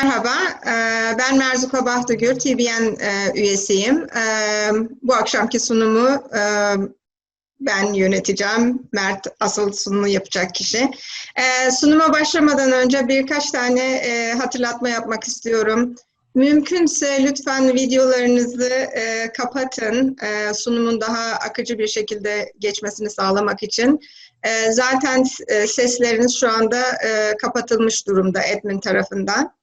Merhaba, ben Mert BERBEROGLU, TBN üyesiyim. Bu akşamki sunumu ben yöneteceğim. Mert asıl sunumu yapacak kişi. Sunuma başlamadan önce birkaç tane hatırlatma yapmak istiyorum. Mümkünse lütfen videolarınızı kapatın, sunumun daha akıcı bir şekilde geçmesini sağlamak için. Zaten sesleriniz şu anda kapatılmış durumda admin tarafından.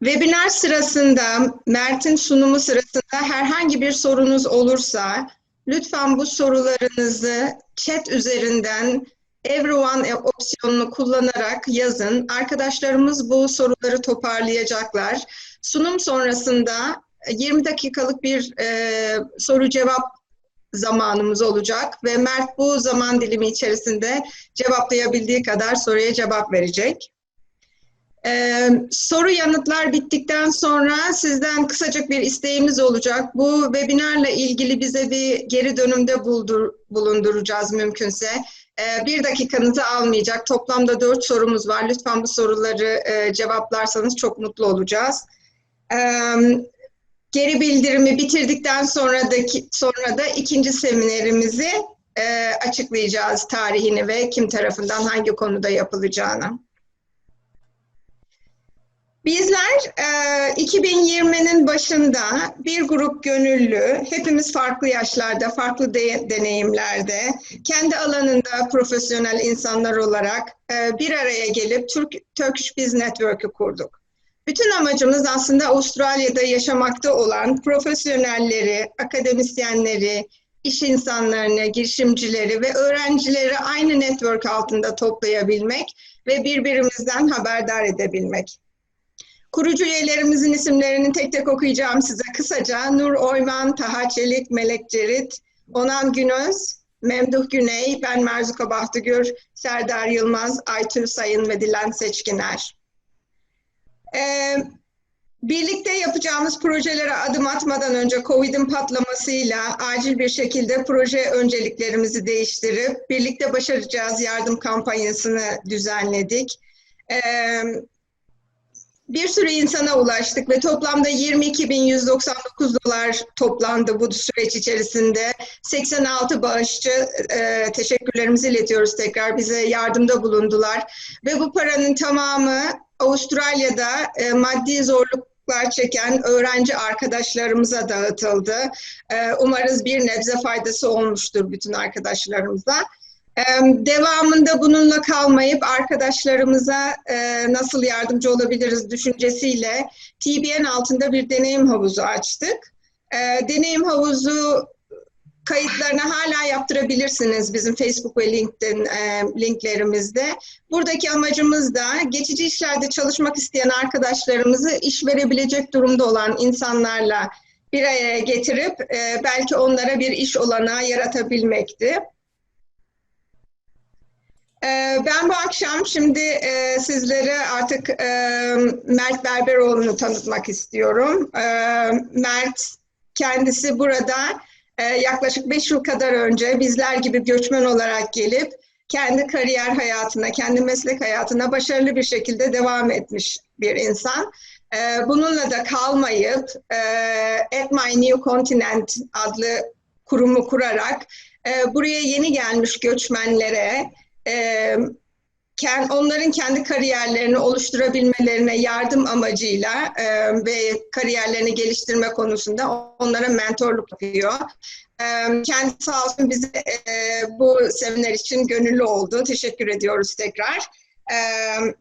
Webinar sırasında, Mert'in sunumu sırasında herhangi bir sorunuz olursa, lütfen bu sorularınızı chat üzerinden everyone opsiyonunu kullanarak yazın. Arkadaşlarımız bu soruları toparlayacaklar. Sunum sonrasında 20 dakikalık bir soru cevap zamanımız olacak ve Mert bu zaman dilimi içerisinde cevaplayabildiği kadar soruya cevap verecek. Soru yanıtlar bittikten sonra sizden kısacık bir isteğimiz olacak. Bu webinarla ilgili bize bir geri dönümde bulunduracağız mümkünse. 1 dakikanızı almayacak. Toplamda 4 sorumuz var. Lütfen bu soruları cevaplarsanız çok mutlu olacağız. Geri bildirimi bitirdikten sonra da ikinci seminerimizi açıklayacağız, tarihini ve kim tarafından hangi konuda yapılacağını. Bizler 2020'nin başında bir grup gönüllü, hepimiz farklı yaşlarda, farklı deneyimlerde, kendi alanında profesyonel insanlar olarak bir araya gelip Turkish BIZ Network'ü kurduk. Bütün amacımız aslında Avustralya'da yaşamakta olan profesyonelleri, akademisyenleri, iş insanlarını, girişimcileri ve öğrencileri aynı network altında toplayabilmek ve birbirimizden haberdar edebilmek. Kurucu üyelerimizin isimlerini tek tek okuyacağım size kısaca. Nur Oyman, Taha Çelik, Melek Cerit, Onan Günöz, Memduh Güney, ben Mert BERBEROGLU, Serdar Yılmaz, Aytül Sayın ve Dilan Seçkiner. Birlikte yapacağımız projelere adım atmadan önce Covid'in patlamasıyla acil bir şekilde proje önceliklerimizi değiştirip birlikte başaracağız yardım kampanyasını düzenledik. Bir sürü insana ulaştık ve toplamda 22.199 dolar toplandı bu süreç içerisinde. 86 bağışçı teşekkürlerimizi iletiyoruz tekrar, bize yardımda bulundular. Ve bu paranın tamamı Avustralya'da maddi zorluklar çeken öğrenci arkadaşlarımıza dağıtıldı. Umarız bir nebze faydası olmuştur bütün arkadaşlarımıza. Devamında bununla kalmayıp arkadaşlarımıza nasıl yardımcı olabiliriz düşüncesiyle TBN altında bir deneyim havuzu açtık. Deneyim havuzu kayıtlarını hala yaptırabilirsiniz bizim Facebook ve LinkedIn linklerimizde. Buradaki amacımız da geçici işlerde çalışmak isteyen arkadaşlarımızı iş verebilecek durumda olan insanlarla bir araya getirip belki onlara bir iş olanağı yaratabilmekti. Ben bu akşam şimdi sizlere artık Mert BERBEROGLU'nu tanıtmak istiyorum. Mert kendisi burada yaklaşık 5 yıl kadar önce bizler gibi göçmen olarak gelip kendi kariyer hayatına, kendi meslek hayatına başarılı bir şekilde devam etmiş bir insan. Bununla da kalmayıp At My New Continent adlı kurumu kurarak buraya yeni gelmiş göçmenlere onların kendi kariyerlerini oluşturabilmelerine yardım amacıyla ve kariyerlerini geliştirme konusunda onlara mentorluk yapıyor. Kendisi sağ olsun bize bu seminer için gönüllü oldu. Teşekkür ediyoruz tekrar.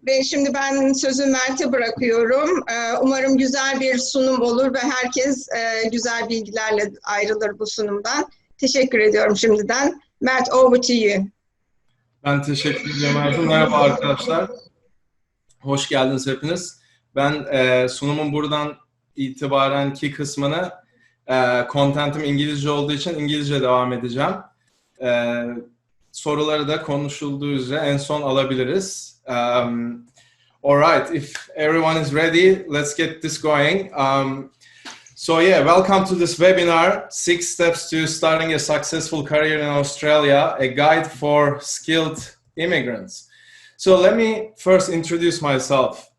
Ve şimdi ben sözü Mert'e bırakıyorum. Umarım güzel bir sunum olur ve herkes güzel bilgilerle ayrılır bu sunumdan. Teşekkür ediyorum şimdiden. Mert, over to you. Ben teşekkür ederim. Merhaba arkadaşlar. Hoş geldiniz hepiniz. Ben sunumun buradan itibarenki kısmını content'im İngilizce olduğu için İngilizce devam edeceğim. Soruları da konuşulduğu üzere en son alabiliriz. Alright, if everyone is ready, let's get this going. So yeah, welcome to this webinar, 6 Steps to Starting a Successful Career in Australia, a guide for skilled immigrants. So let me first introduce myself.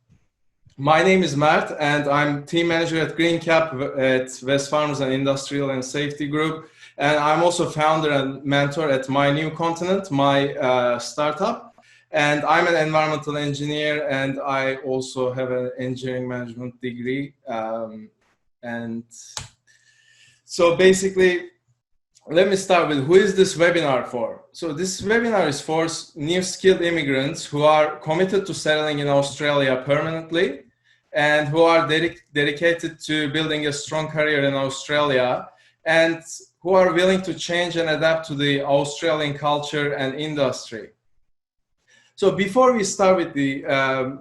My name is Mert, and I'm team manager at GreenCap at West Farmers and Industrial and Safety Group. And I'm also founder and mentor at My New Continent, my startup. And I'm an environmental engineer, and I also have an engineering management degree. And so basically, let me start with who is this webinar for? So this webinar is for new skilled immigrants who are committed to settling in Australia permanently and who are dedicated to building a strong career in Australia and who are willing to change and adapt to the Australian culture and industry. So before we start with the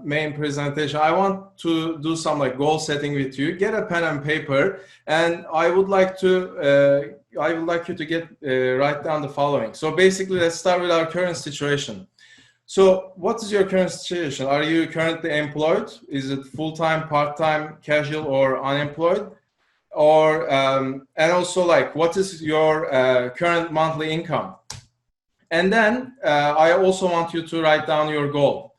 main presentation, I want to do some goal setting with you. Get a pen and paper, and I would like you to write down the following. So basically, let's start with our current situation. So what is your current situation? Are you currently employed? Is it full-time, part-time, casual, or unemployed? Or and also what is your current monthly income? And then I also want you to write down your goal.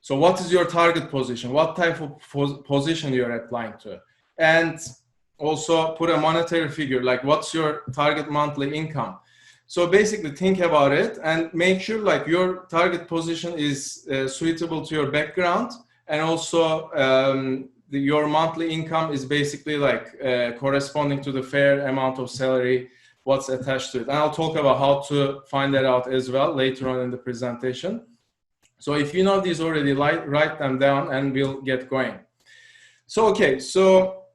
So what is your target position? What type of position you're applying to? And also put a monetary figure, what's your target monthly income? So basically think about it and make sure your target position is suitable to your background, and also your monthly income is basically corresponding to the fair amount of salary what's attached to it. And I'll talk about how to find that out as well later on in the presentation. So if you know these already, write them down and we'll get going. So, okay, so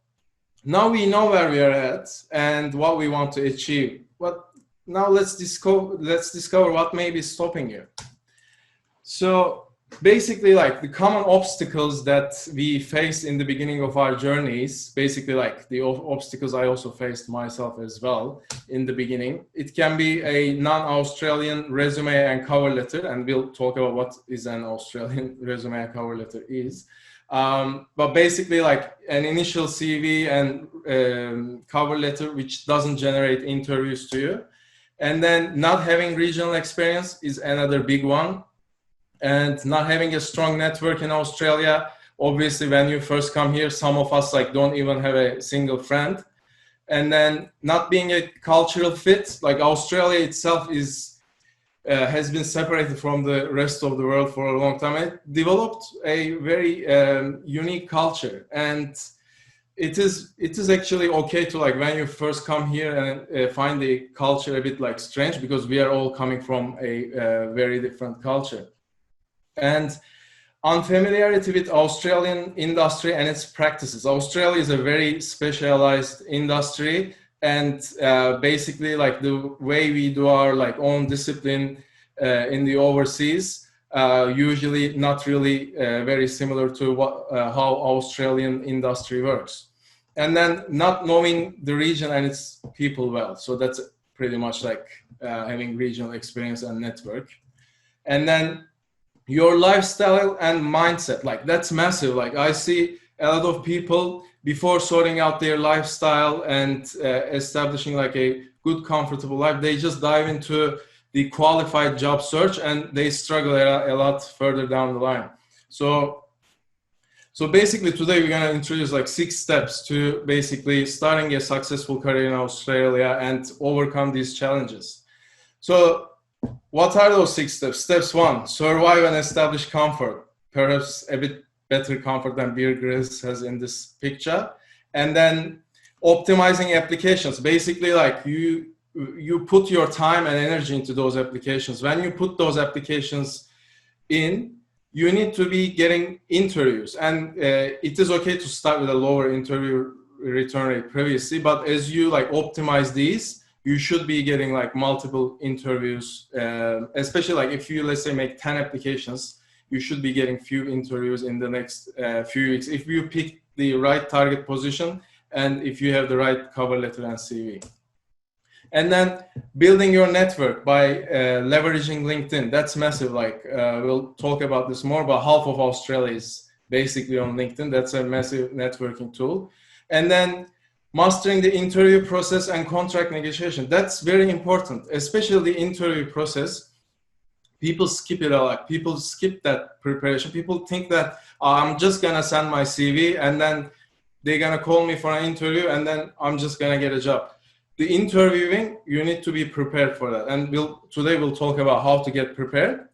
now we know where we are at and what we want to achieve. But now let's discover what may be stopping you. So basically the common obstacles that we face in the beginning of our journeys, basically the obstacles I also faced myself as well in the beginning. It can be a non-Australian resume and cover letter, and we'll talk about what is an Australian resume and cover letter is. But basically an initial CV and cover letter which doesn't generate interviews to you. And then not having regional experience is another big one. And not having a strong network in Australia. Obviously, when you first come here, some of us don't even have a single friend. And then not being a cultural fit, Australia itself has been separated from the rest of the world for a long time. It developed a very unique culture, and it is actually okay to when you first come here and find the culture a bit strange, because we are all coming from a very different culture. And unfamiliarity with Australian industry and its practices. Australia is a very specialized industry, and basically the way we do our own discipline in the overseas, usually not really very similar to how Australian industry works. And then not knowing the region and its people well. So that's pretty much having regional experience and network. And then your lifestyle and mindset, that's massive. I see a lot of people, before sorting out their lifestyle and establishing a good, comfortable life, they just dive into the qualified job search and they struggle a lot further down the line. So basically today we're going to introduce 6 steps to basically starting a successful career in Australia and overcome these challenges. So what are those 6 steps? Steps 1, survive and establish comfort. Perhaps a bit better comfort than Bear Grylls has in this picture. And then optimizing applications. Basically you put your time and energy into those applications. When you put those applications in, you need to be getting interviews. And it is okay to start with a lower interview return rate previously, but as you optimize these, you should be getting multiple interviews, especially if you, let's say, make 10 applications, you should be getting few interviews in the next few weeks if you pick the right target position and if you have the right cover letter and CV. And then building your network by leveraging LinkedIn. That's massive. We'll talk about this more, but half of Australia is basically on LinkedIn. That's a massive networking tool. And then mastering the interview process and contract negotiation. That's very important, especially the interview process. people skip it a lot. People skip that preparation. People think that I'm just gonna send my CV and then they're gonna call me for an interview and then I'm just gonna get a job. The interviewing, you need to be prepared for that. And today we'll talk about how to get prepared.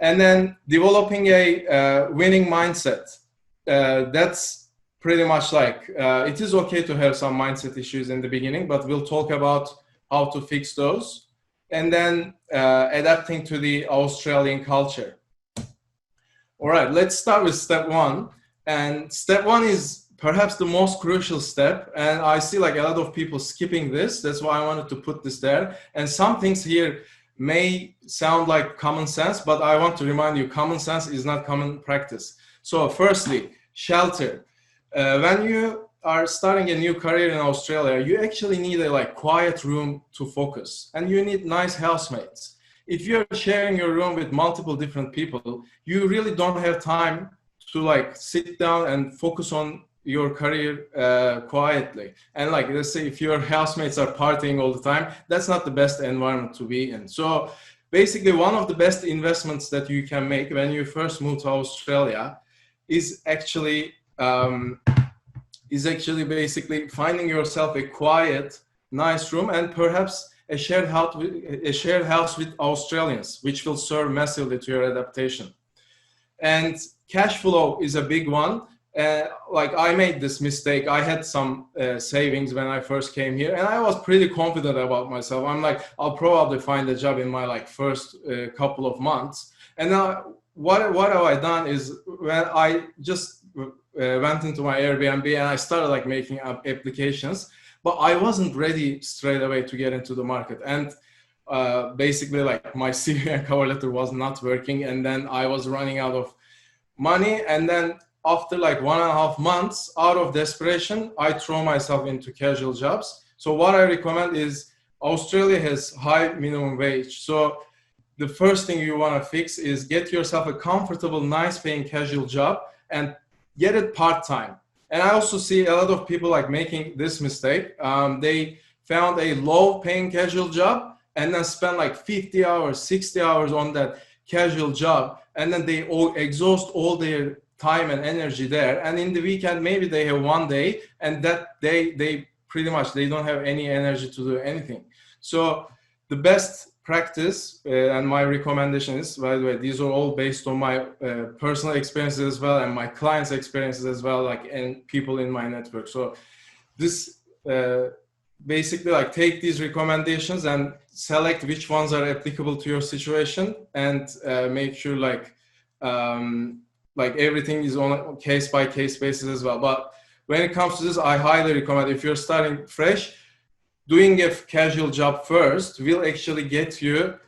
And then developing a winning mindset. That's pretty much like, it is okay to have some mindset issues in the beginning, but we'll talk about how to fix those. And then adapting to the Australian culture. All right, let's start with step one. And step one is perhaps the most crucial step. And I see like a lot of people skipping this. That's why I wanted to put this there. And some things here may sound like common sense, but I want to remind you, common sense is not common practice. So firstly, shelter. When you are starting a new career in Australia, you actually need a like quiet room to focus, and you need nice housemates. If you're sharing your room with multiple different people, you really don't have time to like sit down and focus on your career quietly. And like, let's say if your housemates are partying all the time, that's not the best environment to be in. So basically one of the best investments that you can make when you first move to Australia is actually basically finding yourself a quiet, nice room and perhaps a shared house with Australians, which will serve massively to your adaptation. And cash flow is a big one. Like I made this mistake. I had some savings when I first came here and I was pretty confident about myself. I'm like, I'll probably find a job in my like first couple of months. And now what have I done is when I just went into my Airbnb and I started like making up applications, but I wasn't ready straight away to get into the market. And basically like my CV and cover letter was not working. And then I was running out of money. And then after like 1.5 months, out of desperation, I throw myself into casual jobs. So what I recommend is Australia has high minimum wage. So the first thing you want to fix is get yourself a comfortable, nice paying casual job and get it part-time. And I also see a lot of people like making this mistake. They found a low paying casual job and then spend like 50 hours, 60 hours on that casual job. And then they exhaust all their time and energy there, and in the weekend maybe they have one day, and that day they pretty much they don't have any energy to do anything. So the best practice and my recommendation is, by the way, these are all based on my personal experiences as well and my clients' experiences as well, like and people in my network. So this basically like take these recommendations and select which ones are applicable to your situation and make sure like everything is on a case-by-case basis as well. But when it comes to this, I highly recommend if you're starting fresh, doing a casual job first will actually get you,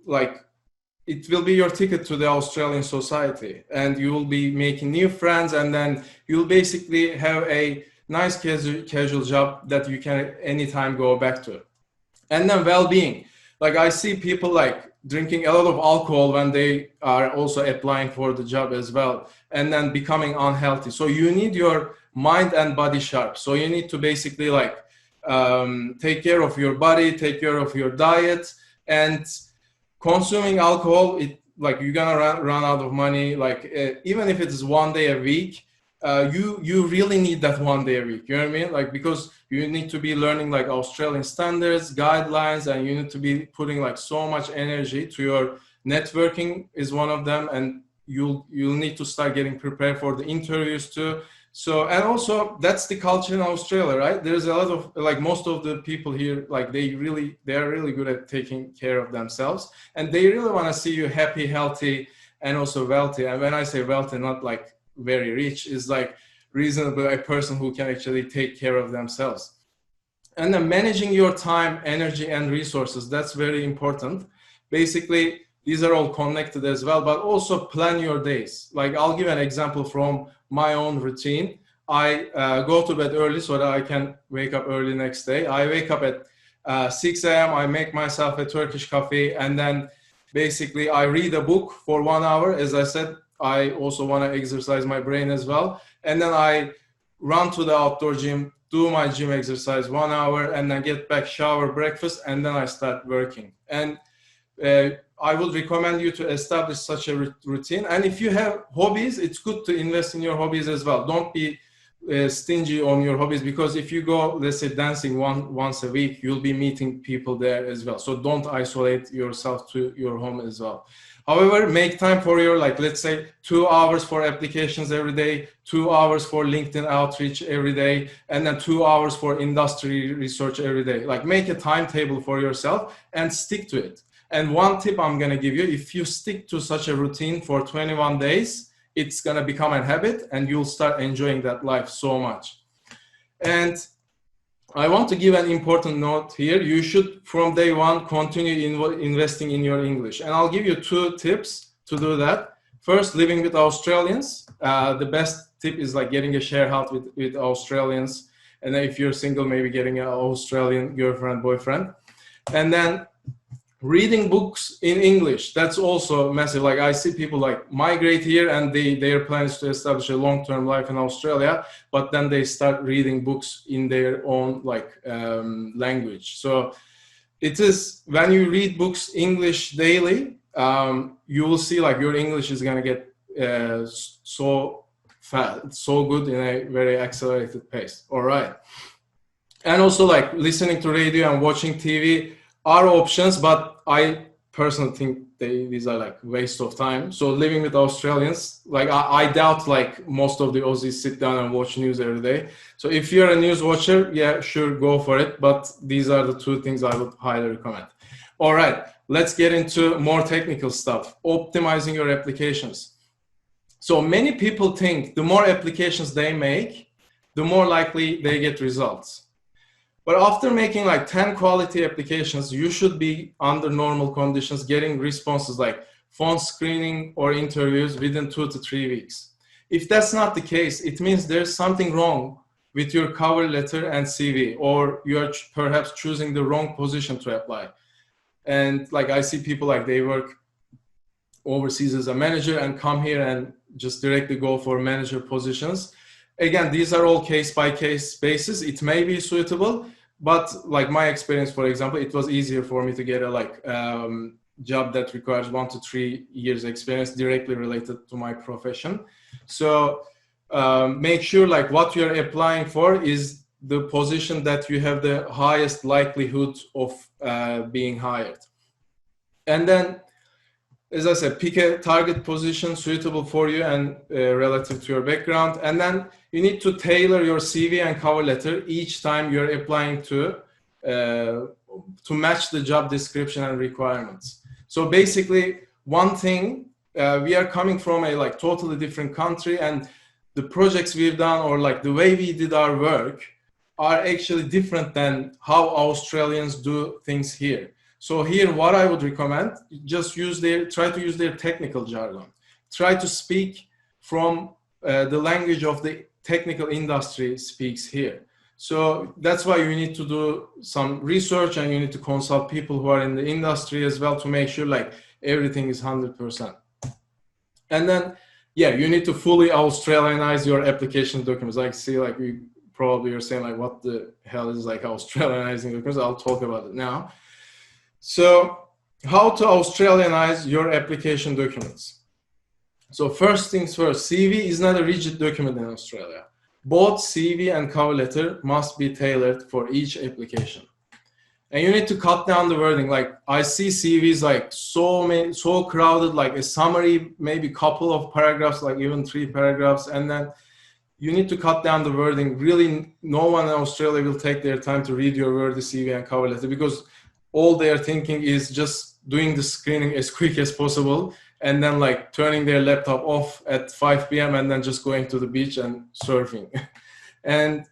like, it will be your ticket to the Australian society, and you will be making new friends, and then you'll basically have a nice casual job that you can anytime go back to. And then well-being. Like I see people like drinking a lot of alcohol when they are also applying for the job as well, and then becoming unhealthy. So you need your mind and body sharp. So you need to basically like take care of your body, take care of your diet, and consuming alcohol, like you're gonna run out of money. Like even if it is one day a week, you really need that one day a week. You know what I mean? Like because you need to be learning like Australian standards, guidelines, and you need to be putting like so much energy to your networking is one of them, and you'll need to start getting prepared for the interviews too. So, and also that's the culture in Australia, right? There's a lot of like most of the people here, like they are really good at taking care of themselves, and they really want to see you happy, healthy, and also wealthy. And when I say wealthy, not like very rich, is like reasonable, a person who can actually take care of themselves. And then managing your time, energy, and resources, that's very important. Basically, these are all connected as well, but also plan your days. Like I'll give an example from my own routine. I go to bed early so that I can wake up early next day. I wake up at 6 a.m. I make myself a Turkish coffee, and then basically I read a book for 1 hour. As I said, I also want to exercise my brain as well. And then I run to the outdoor gym, do my gym exercise 1 hour, and then get back, shower, breakfast, and then I start working. And I would recommend you to establish such a routine. And if you have hobbies, it's good to invest in your hobbies as well. Don't be stingy on your hobbies, because if you go, let's say, dancing once a week, you'll be meeting people there as well. So don't isolate yourself to your home as well. However, make time for your, like, let's say 2 hours for applications every day, 2 hours for LinkedIn outreach every day, and then 2 hours for industry research every day. Like, make a timetable for yourself and stick to it. And one tip I'm going to give you, if you stick to such a routine for 21 days, it's going to become a habit and you'll start enjoying that life so much. And I want to give an important note here. You should, from day one, continue investing in your English. And I'll give you 2 tips to do that. First, living with Australians. The best tip is like getting a share house with Australians. And then if you're single, maybe getting an Australian girlfriend, boyfriend. And then reading books in English. That's also massive. Like, I see people like migrate here and their plans to establish a long-term life in Australia, but then they start reading books in their own language. So it is, when you read books English daily, you will see like your English is going to get so fast, so good in a very accelerated pace. All right. And also like listening to radio and watching TV are options, but I personally think these are like waste of time. So living with Australians, like I doubt like most of the Aussies sit down and watch news every day. So if you're a news watcher, yeah, sure, go for it. But these are the 2 things I would highly recommend. All right, let's get into more technical stuff. Optimizing your applications. So many people think the more applications they make, the more likely they get results. But after making like 10 quality applications, you should be under normal conditions getting responses like phone screening or interviews within 2 to 3 weeks. If that's not the case, it means there's something wrong with your cover letter and CV, or you're perhaps choosing the wrong position to apply. And like I see people like they work overseas as a manager and come here and just directly go for manager positions. Again, these are all case-by-case basis. It may be suitable, but like my experience, for example, it was easier for me to get a job that requires 1 to 3 years experience directly related to my profession. So make sure like what you're applying for is the position that you have the highest likelihood of being hired. And then, as I said, pick a target position suitable for you and relative to your background. And then you need to tailor your CV and cover letter each time you're applying to match the job description and requirements. So basically, one thing, we are coming from a like totally different country, and the projects we've done or like the way we did our work are actually different than how Australians do things here. So here, what I would recommend, just try to use their technical jargon. Try to speak from the language of the technical industry speaks here. So that's why you need to do some research and you need to consult people who are in the industry as well to make sure like everything is 100%. And then, yeah, you need to fully Australianize your application documents. I see like you probably are saying like, what the hell is like Australianizing documents? I'll talk about it now. So how to Australianize your application documents. So first things first, CV is not a rigid document in Australia. Both CV and cover letter must be tailored for each application. And you need to cut down the wording. Like I see CVs like so crowded, like a summary, maybe couple of paragraphs, like even 3 paragraphs. And then you need to cut down the wording. Really, no one in Australia will take their time to read your wordy CV and cover letter because all they're thinking is just doing the screening as quick as possible and then like turning their laptop off at 5 p.m. and then just going to the beach and surfing. And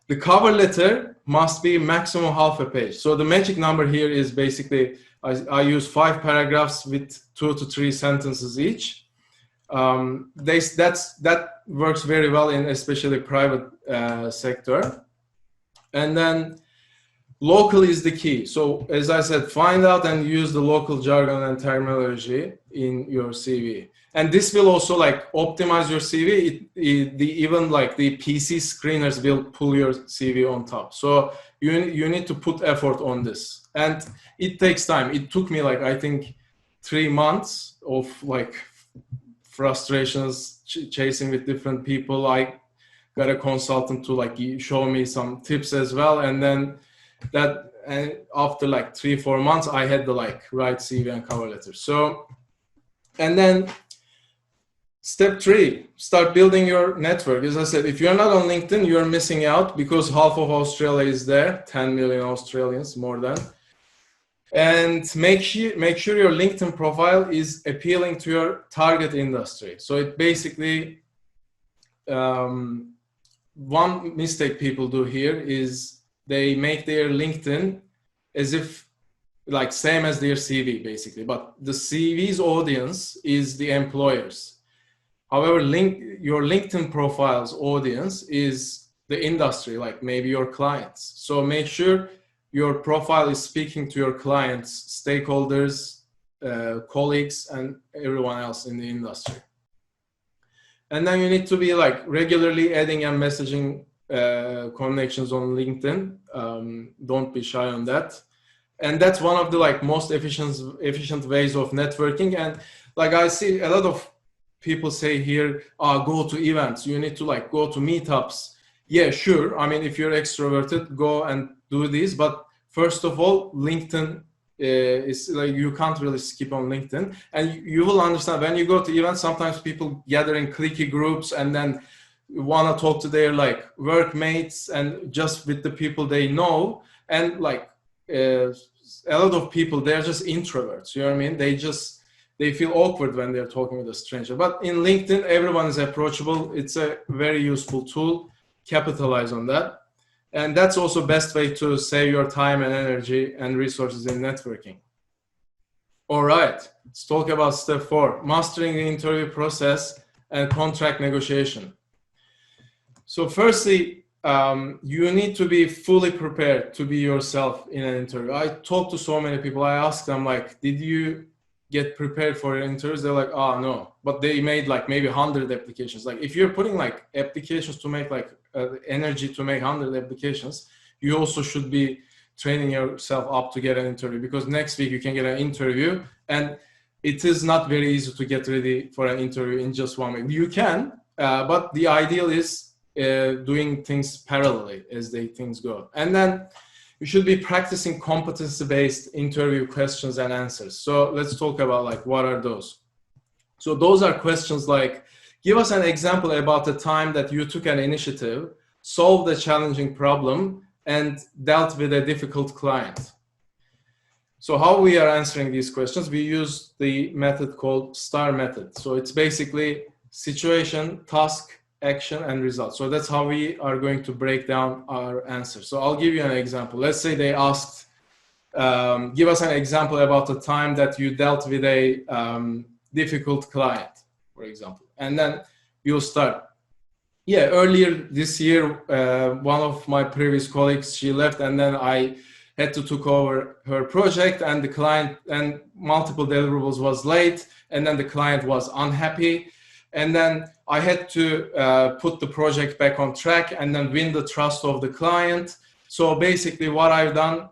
the cover letter must be maximum half a page. So the magic number here is basically, I use 5 paragraphs with 2 to 3 sentences each. That works very well in especially private sector. And then local is the key. So as I said, find out and use the local jargon and terminology in your CV. And this will also like optimize your CV. Even like the PC screeners will pull your CV on top. So you need to put effort on this, and it takes time. It took me like, I think, 3 months of like frustrations, chasing with different people. I got a consultant to like show me some tips as well, and then and after like 3-4 months, I had the like right CV and cover letter. So, and then step 3, start building your network. As I said, if you're not on LinkedIn, you're missing out, because half of Australia is there, 10 million Australians, more than. And make sure your LinkedIn profile is appealing to your target industry. So it basically, one mistake people do here is they make their LinkedIn as if like same as their CV basically, but the CV's audience is the employers. However, your LinkedIn profile's audience is the industry, like maybe your clients. So make sure your profile is speaking to your clients, stakeholders, colleagues, and everyone else in the industry. And then you need to be like regularly adding and messaging connections on LinkedIn. Don't be shy on that. And that's one of the like most efficient ways of networking. And like I see a lot of people say here, go to events. You need to like go to meetups. Yeah, sure. I mean, if you're extroverted, go and do this. But first of all, LinkedIn is like, you can't really skip on LinkedIn. And you will understand when you go to events, sometimes people gather in cliquey groups and then want to talk to their like workmates and just with the people they know. And like a lot of people, they're just introverts. You know what I mean? They feel awkward when they're talking with a stranger. But in LinkedIn, everyone is approachable. It's a very useful tool. Capitalize on that. And that's also best way to save your time and energy and resources in networking. All right, let's talk about step 4, mastering the interview process and contract negotiation. So firstly, you need to be fully prepared to be yourself in an interview. I talk to so many people. I ask them like, did you get prepared for your interviews? They're like, oh no, but they made like maybe 100 applications. Like if you're putting like applications to make like energy to make 100 applications, you also should be training yourself up to get an interview, because next week you can get an interview, and it is not very easy to get ready for an interview in just 1 week. You can, but the ideal is doing things parallelly as things go. And then you should be practicing competency-based interview questions and answers. So let's talk about like, what are those? So those are questions like, give us an example about the time that you took an initiative, solved a challenging problem, and dealt with a difficult client. So how we are answering these questions, we use the method called STAR method. So it's basically situation, task, action, and result. So that's how we are going to break down our answer. So I'll give you an example. Let's say they asked, give us an example about the time that you dealt with a difficult client, for example. And then you'll start. Yeah, earlier this year, one of my previous colleagues, she left, and then I had to take over her project, and the client and multiple deliverables was late, and then the client was unhappy. And then I had to put the project back on track and then win the trust of the client. So basically what I've done,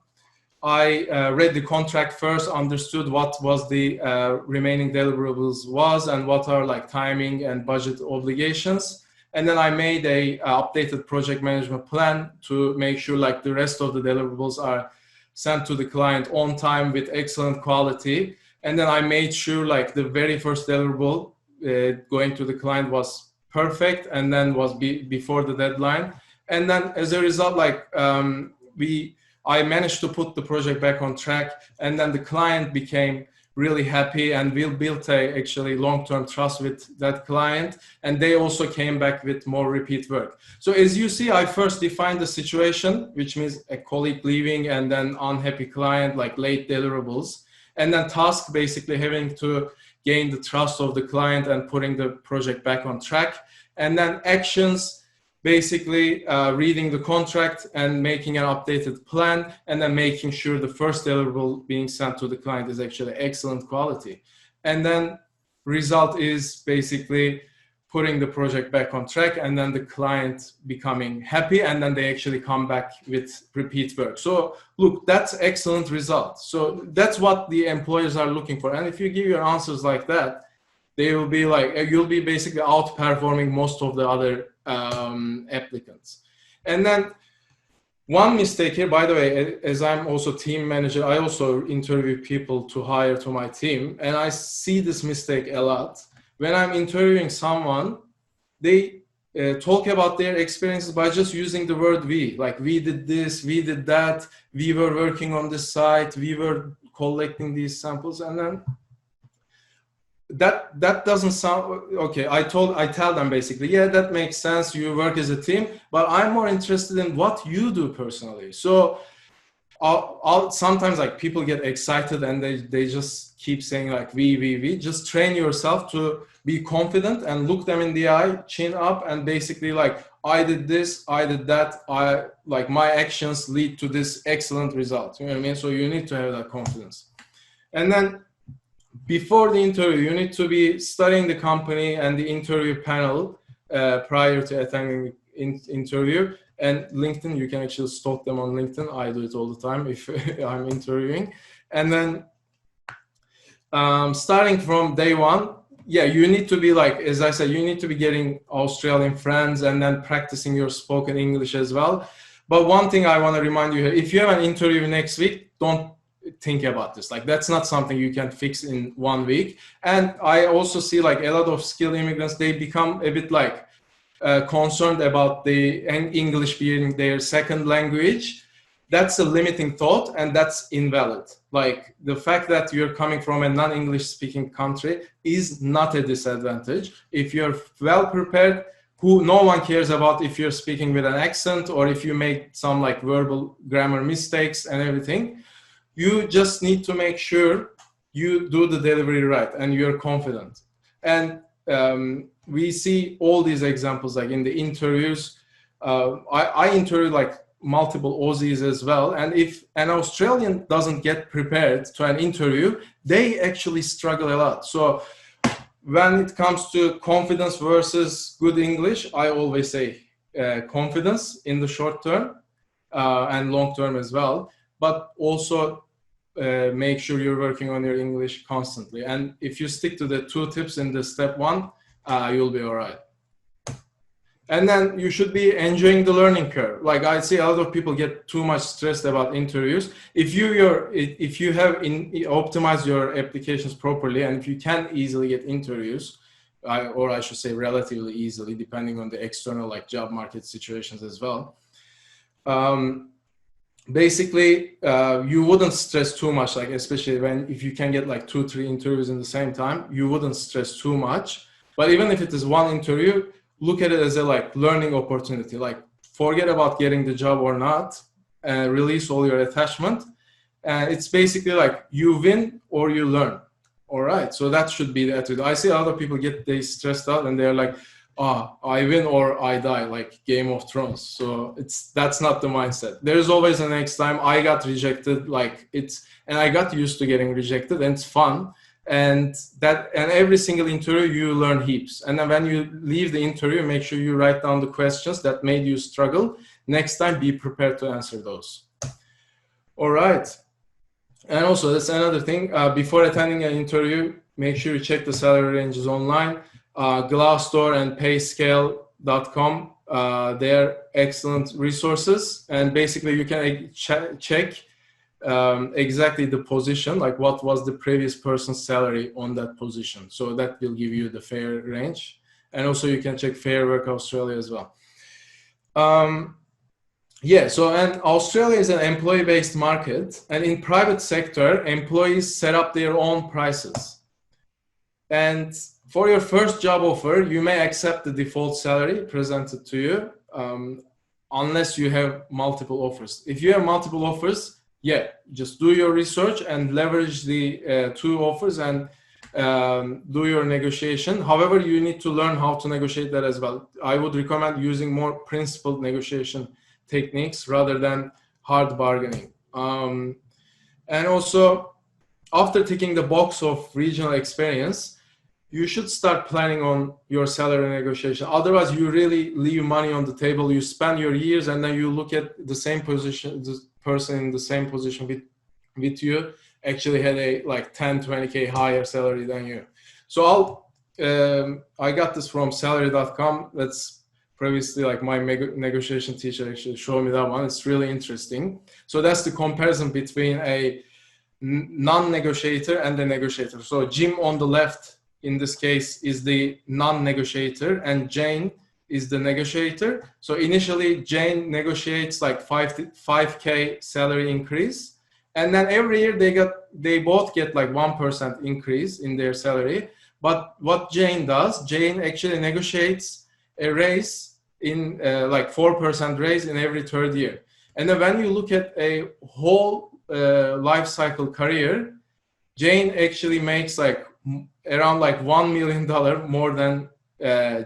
I read the contract first, understood what was the remaining deliverables was and what are like timing and budget obligations. And then I made a updated project management plan to make sure like the rest of the deliverables are sent to the client on time with excellent quality. And then I made sure like the very first deliverable going to the client was perfect and then was before the deadline. And then as a result, like I managed to put the project back on track, and then the client became really happy, and we built a actually long-term trust with that client, and they also came back with more repeat work. So as you see, I first defined the situation, which means a colleague leaving and then unhappy client, like late deliverables, and then task basically having to gain the trust of the client and putting the project back on track. And then actions, basically reading the contract and making an updated plan, and then making sure the first deliverable being sent to the client is actually excellent quality. And then result is basically putting the project back on track, and then the client becoming happy, and then they actually come back with repeat work. So look, that's excellent result. So that's what the employers are looking for. And if you give your answers like that, they will be like, you'll be basically outperforming most of the other applicants. And then one mistake here, by the way, as I'm also team manager, I also interview people to hire to my team, and I see this mistake a lot. When I'm interviewing someone, they talk about their experiences by just using the word we, like we did this, we did that, we were working on this site, we were collecting these samples, and then that doesn't sound okay. I tell them basically, yeah, that makes sense, you work as a team, but I'm more interested in what you do personally. So I'll sometimes, like, people get excited and they just keep saying like we. Just train yourself to be confident and look them in the eye, chin up, and basically like, I did this, I did that, my actions lead to this excellent result. You know what I mean? So you need to have that confidence. And then before the interview, you need to be studying the company and the interview panel prior to attending the interview. And LinkedIn, you can actually stalk them on LinkedIn. I do it all the time if I'm interviewing. And then starting from day one, yeah, you need to be like, as I said, you need to be getting Australian friends and then practicing your spoken English as well. But one thing I want to remind you here, if you have an interview next week, don't think about this. Like, that's not something you can fix in 1 week. And I also see like a lot of skilled immigrants, they become a bit like, concerned about the English being their second language. That's a limiting thought, and that's invalid. Like, the fact that you're coming from a non-English speaking country is not a disadvantage. If you're well prepared, no one cares about if you're speaking with an accent or if you make some like verbal grammar mistakes and everything. You just need to make sure you do the delivery right and you're confident. And we see all these examples like in the interviews. I interview like multiple Aussies as well, and if an Australian doesn't get prepared to an interview, they actually struggle a lot. So when it comes to confidence versus good English, I always say confidence in the short term and long term as well, but also make sure you're working on your English constantly. And if you stick to the 2 tips in the step 1, you'll be all right. And then you should be enjoying the learning curve. Like, I see a lot of people get too much stressed about interviews. If you have optimized your applications properly, and if you can easily get interviews, or I should say relatively easily, depending on the external like job market situations as well. Basically, you wouldn't stress too much, like especially if you can get like 2-3 interviews in the same time, you wouldn't stress too much. But even if it is one interview, look at it as a like learning opportunity. Like, forget about getting the job or not, and release all your attachment. And it's basically like you win or you learn. All right. So that should be the attitude. I see a lot of people they stressed out and they're like, I win or I die, like Game of Thrones. So that's not the mindset. There's always a next time. I got rejected, and I got used to getting rejected, and it's fun. And every single interview you learn heaps. And then when you leave the interview, make sure you write down the questions that made you struggle. Next time, be prepared to answer those. All right. And also, that's another thing. Before attending an interview, make sure you check the salary ranges online. Glassdoor and payscale.com. They're excellent resources. And basically, you can check exactly the position, like what was the previous person's salary on that position. So that will give you the fair range. And also you can check Fair Work Australia as well. And Australia is an employee-based market, and in private sector, employees set up their own prices. And for your first job offer, you may accept the default salary presented to you, unless you have multiple offers. If you have multiple offers, just do your research and leverage the 2 offers and do your negotiation. However, you need to learn how to negotiate that as well. I would recommend using more principled negotiation techniques rather than hard bargaining. And also, after ticking the box of regional experience, you should start planning on your salary negotiation. Otherwise, you really leave money on the table. You spend your years, and then you look at the same position, the person in the same position with you actually had a like 10, 20K higher salary than you. So I got this from salary.com. That's previously like my negotiation teacher actually showed me that one. It's really interesting. So that's the comparison between a non-negotiator and the negotiator. So Jim on the left, in this case, is the non-negotiator, and Jane is the negotiator. So initially Jane negotiates like 5K salary increase, and then every year they both get like 1% increase in their salary. But what Jane does, Jane actually negotiates a raise in like 4% raise in every third year. And then when you look at a whole life cycle career, Jane actually makes like around like $1 million more than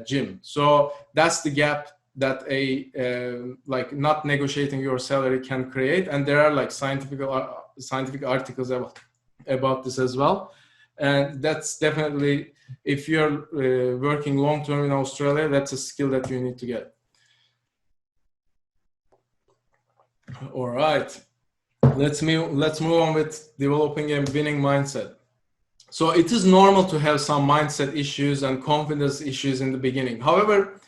Jim. So that's the gap that a like not negotiating your salary can create. And there are like scientific articles about this as well. And that's definitely, if you're working long term in Australia, that's a skill that you need to get. All right, let's move on with developing a winning mindset. So it is normal to have some mindset issues and confidence issues in the beginning. However,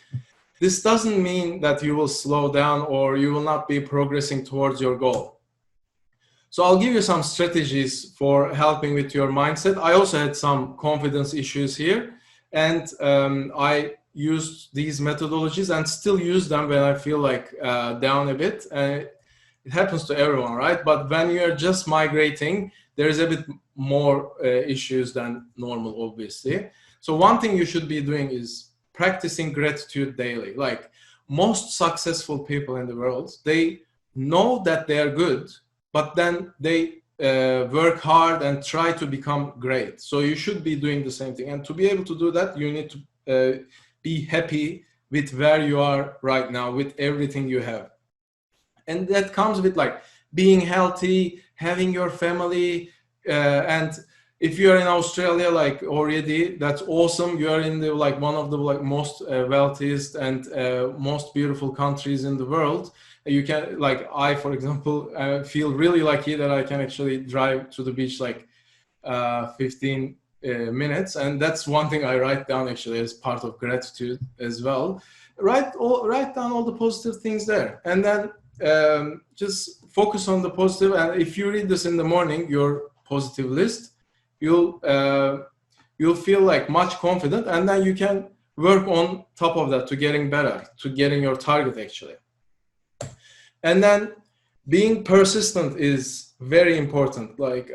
this doesn't mean that you will slow down or you will not be progressing towards your goal. So I'll give you some strategies for helping with your mindset. I also had some confidence issues here, and I used these methodologies and still use them when I feel like down a bit. It happens to everyone, right? But when you're just migrating, there is a bit more issues than normal, obviously. So one thing you should be doing is practicing gratitude daily. Like most successful people in the world, they know that they are good, but then they work hard and try to become great. So you should be doing the same thing. And to be able to do that, you need to be happy with where you are right now, with everything you have. And that comes with like being healthy, having your family, and if you're in Australia, like already, that's awesome. You're in the like one of the like most wealthiest and most beautiful countries in the world. You can, like I, for example, feel really lucky that I can actually drive to the beach like 15 minutes, and that's one thing I write down actually as part of gratitude as well. Write down all the positive things there, and then just focus on the positive. And if you read this in the morning, your positive list, you'll feel like much confident, and then you can work on top of that to getting better, to getting your target actually. And then being persistent is very important. Like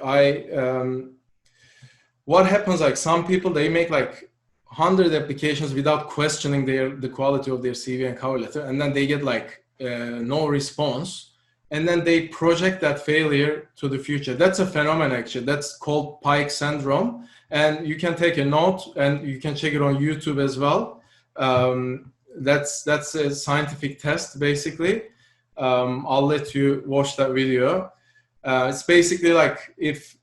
what happens, like some people, they make like 100 applications without questioning the quality of their CV and cover letter, and then they get like no response, and then they project that failure to the future. That's a phenomenon actually. That's called Pike syndrome, and you can take a note and you can check it on YouTube as well. That's a scientific test basically. I'll let you watch that video. It's basically like if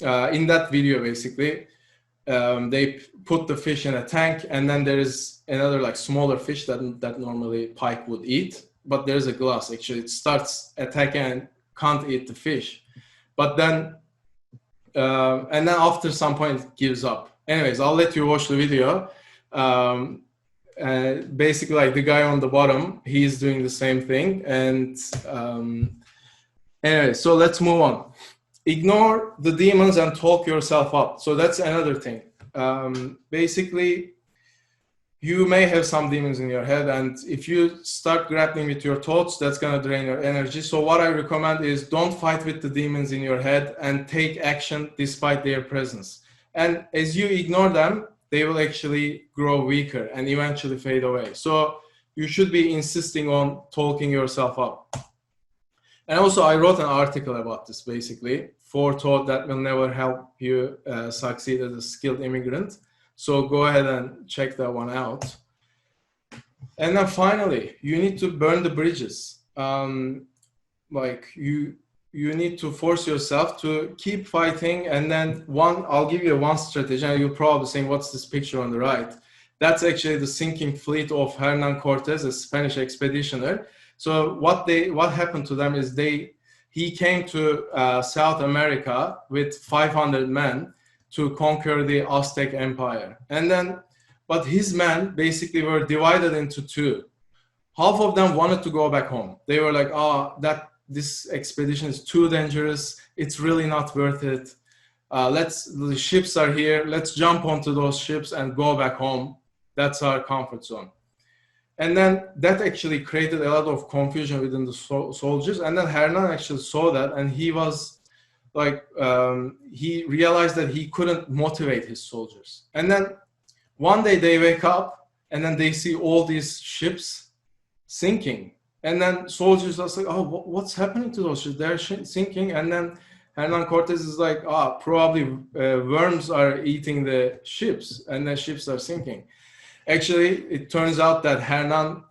in that video basically they put the fish in a tank, and then there is another like smaller fish that normally pike would eat, but there's a glass actually. It starts attacking and can't eat the fish, but then and then after some point it gives up. Anyways, I'll let you watch the video. Basically like the guy on the bottom, he's doing the same thing. And anyway, so let's move on. Ignore the demons and talk yourself up. So that's another thing. Basically, you may have some demons in your head, and if you start grappling with your thoughts, that's going to drain your energy. So what I recommend is don't fight with the demons in your head and take action despite their presence. And as you ignore them, they will actually grow weaker and eventually fade away. So you should be insisting on talking yourself up. And also I wrote an article about this basically, 4 thoughts that will never help you succeed as a skilled immigrant. So go ahead and check that one out. And then finally, you need to burn the bridges. Like you you need to force yourself to keep fighting. And then I'll give you one strategy, and you'll probably think, what's this picture on the right? That's actually the sinking fleet of Hernan Cortez, a Spanish expeditioner. So what happened to them is he came to South America with 500 men to conquer the Aztec Empire. But his men basically were divided into two. Half of them wanted to go back home. They were like, this expedition is too dangerous. It's really not worth it. The ships are here. Let's jump onto those ships and go back home. That's our comfort zone. And then that actually created a lot of confusion within the soldiers. And then Hernan actually saw that, and he was like, he realized that he couldn't motivate his soldiers. And then one day they wake up and then they see all these ships sinking. And then soldiers are like, what's happening to those ships? They're sinking. And then Hernan Cortez is like, probably worms are eating the ships, and the ships are sinking. Actually, it turns out that Hernan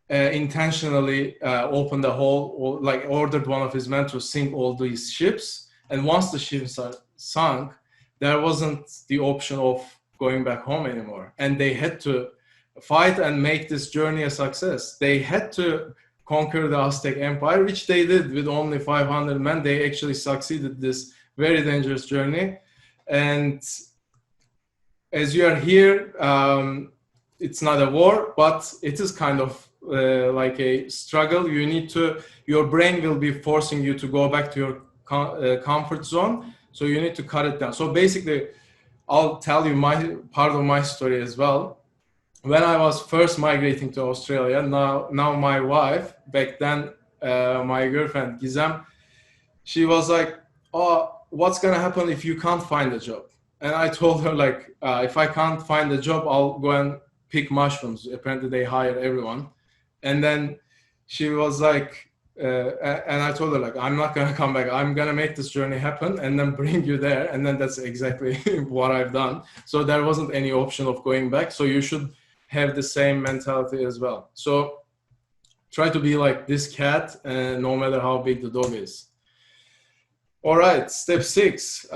intentionally opened a hole, or like ordered one of his men to sink all these ships. And once the ships are sunk, there wasn't the option of going back home anymore. And they had to fight and make this journey a success. They had to conquer the Aztec Empire, which they did with only 500 men. They actually succeeded this very dangerous journey. And as you are here, it's not a war, but it is kind of like a struggle. Your brain will be forcing you to go back to your comfort zone. So you need to cut it down. So basically, I'll tell you part of my story as well. When I was first migrating to Australia, now my wife, back then my girlfriend Gizem, she was like, what's gonna happen if you can't find a job? And I told her, like, if I can't find a job, I'll go and pick mushrooms. Apparently they hire everyone. And then she was like, and I told her, like, I'm not gonna come back. I'm gonna make this journey happen and then bring you there. And then that's exactly what I've done. So there wasn't any option of going back. So you should have the same mentality as well. So try to be like this cat, no matter how big the dog is. All right, step 6.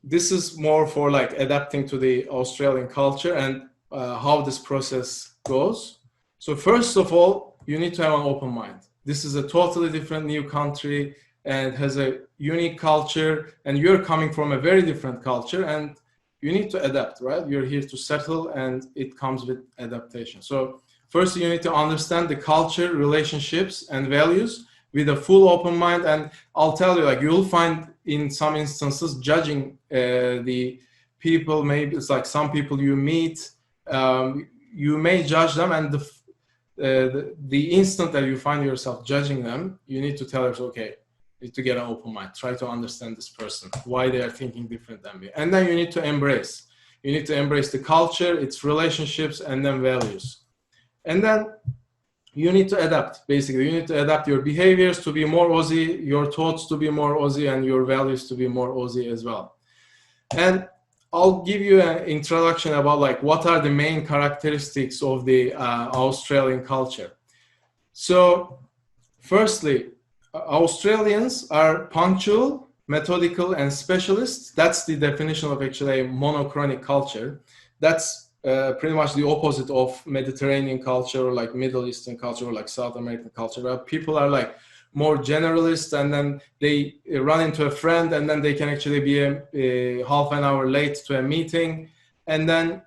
This is more for like adapting to the Australian culture and how this process goes. So first of all, you need to have an open mind. This is a totally different new country and has a unique culture, and you're coming from a very different culture, and you need to adapt, right? You're here to settle, and it comes with adaptation. So first, you need to understand the culture, relationships, and values with a full open mind. And I'll tell you, like, you'll find in some instances judging the people. Maybe it's like some people you meet, you may judge them, and the instant that you find yourself judging them, you need to tell yourself, okay, to get an open mind, try to understand this person, why they are thinking different than me. And then you need to embrace the culture, its relationships, and then values. And then you need to adapt. Basically, you need to adapt your behaviors to be more Aussie, your thoughts to be more Aussie, and your values to be more Aussie as well. And I'll give you an introduction about like what are the main characteristics of the Australian culture. So firstly, Australians are punctual, methodical, and specialist. That's the definition of actually a monochronic culture. That's pretty much the opposite of Mediterranean culture, or like Middle Eastern culture, or like South American culture, where people are like more generalist, and then they run into a friend, and then they can actually be a half an hour late to a meeting, and then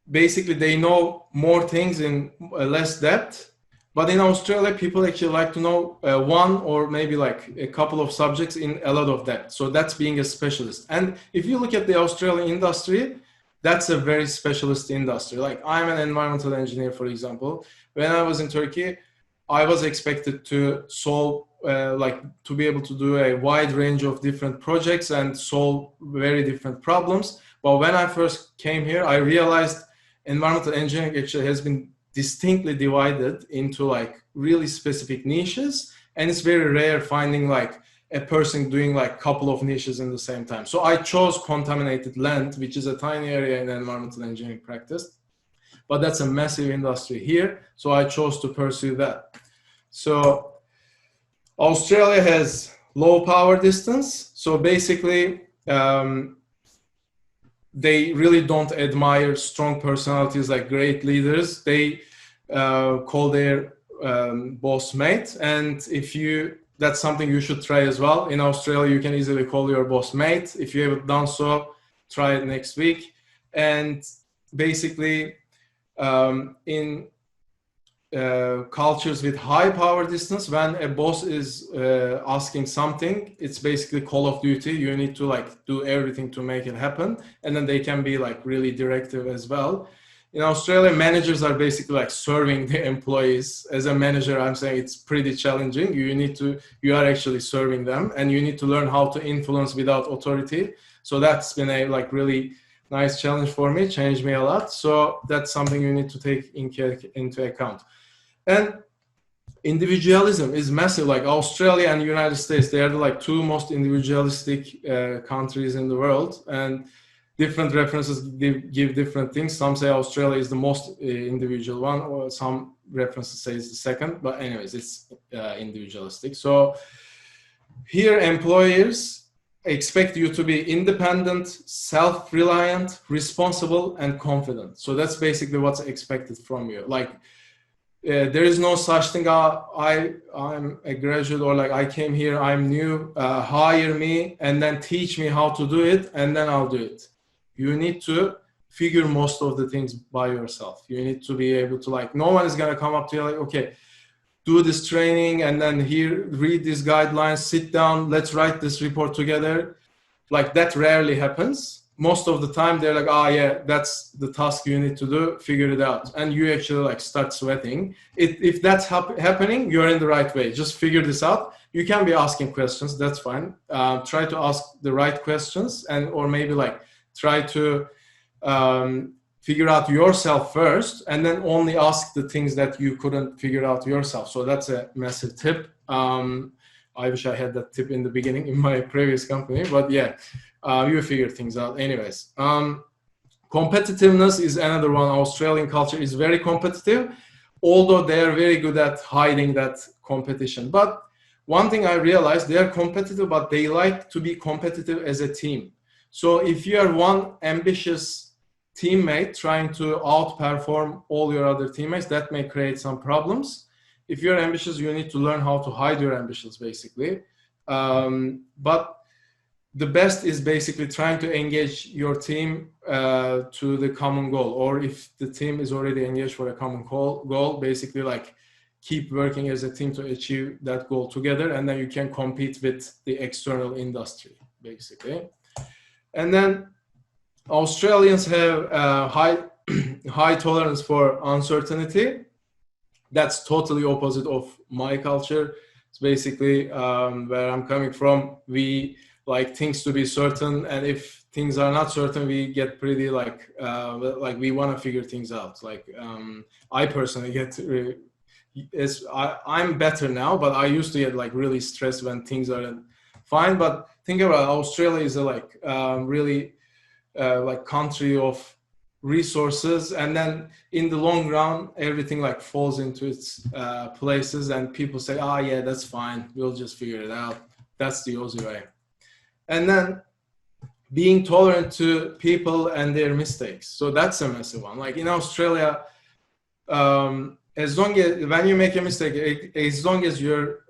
basically they know more things in less depth. But in Australia, people actually like to know one or maybe like a couple of subjects in a lot of depth. So that's being a specialist. And if you look at the Australian industry, that's a very specialist industry. Like, I'm an environmental engineer, for example. When I was in Turkey, I was expected to solve, to be able to do a wide range of different projects and solve very different problems. But when I first came here, I realized environmental engineering actually has been distinctly divided into like really specific niches, and it's very rare finding like a person doing like a couple of niches in the same time. So I chose contaminated land, which is a tiny area in environmental engineering practice, but that's a massive industry here, so I chose to pursue that. So Australia has low power distance, so basically they really don't admire strong personalities like great leaders. They call their boss mate, and that's something you should try as well. In Australia, you can easily call your boss mate. If you haven't done so, try it next week. And basically, in cultures with high power distance, when a boss is asking something, it's basically Call of Duty. You need to like do everything to make it happen, and then they can be like really directive as well. In Australia, managers are basically like serving the employees. As a manager, I'm saying it's pretty challenging. You are actually serving them, and you need to learn how to influence without authority. So that's been a like really nice challenge for me, changed me a lot. So that's something you need to take into account. And individualism is massive. Like Australia and United States, they are the like two most individualistic countries in the world. And different references give different things. Some say Australia is the most individual one, or some references say it's the second. But anyways, it's individualistic. So here, employers expect you to be independent, self-reliant, responsible, and confident. So that's basically what's expected from you. Like there is no such thing. I'm a graduate, or like I came here, I'm new. Hire me and then teach me how to do it, and then I'll do it. You need to figure most of the things by yourself. You need to be able to like, no one is going to come up to you like, okay, do this training and then here, read these guidelines, sit down, let's write this report together. Like that rarely happens. Most of the time they're like, oh yeah, that's the task you need to do, figure it out. And you actually like start sweating. If that's happening, you're in the right way. Just figure this out. You can be asking questions, that's fine. Try to ask the right questions, or maybe like try to figure out yourself first, and then only ask the things that you couldn't figure out yourself. So that's a massive tip. I wish I had that tip in the beginning in my previous company, but yeah, you figure things out anyways. Competitiveness is another one. Australian culture is very competitive, although they are very good at hiding that competition. But one thing I realized, they are competitive, but they like to be competitive as a team. So if you are one ambitious teammate trying to outperform all your other teammates, that may create some problems. If you're ambitious, you need to learn how to hide your ambitions, basically. But the best is basically trying to engage your team to the common goal. Or if the team is already engaged for a common goal, basically like keep working as a team to achieve that goal together, and then you can compete with the external industry, basically. And then Australians have high tolerance for uncertainty. That's totally opposite of my culture. It's basically where I'm coming from. We like things to be certain, and if things are not certain, we get pretty like we want to figure things out. Like I personally get I'm better now, but I used to get like really stressed when things aren't fine. But think about it, Australia is a really like country of resources, and then in the long run everything like falls into its places, and people say, oh yeah, that's fine, we'll just figure it out. That's the Aussie way. And then being tolerant to people and their mistakes. So that's a massive one. Like in Australia, as long as when you make a mistake, as long as you're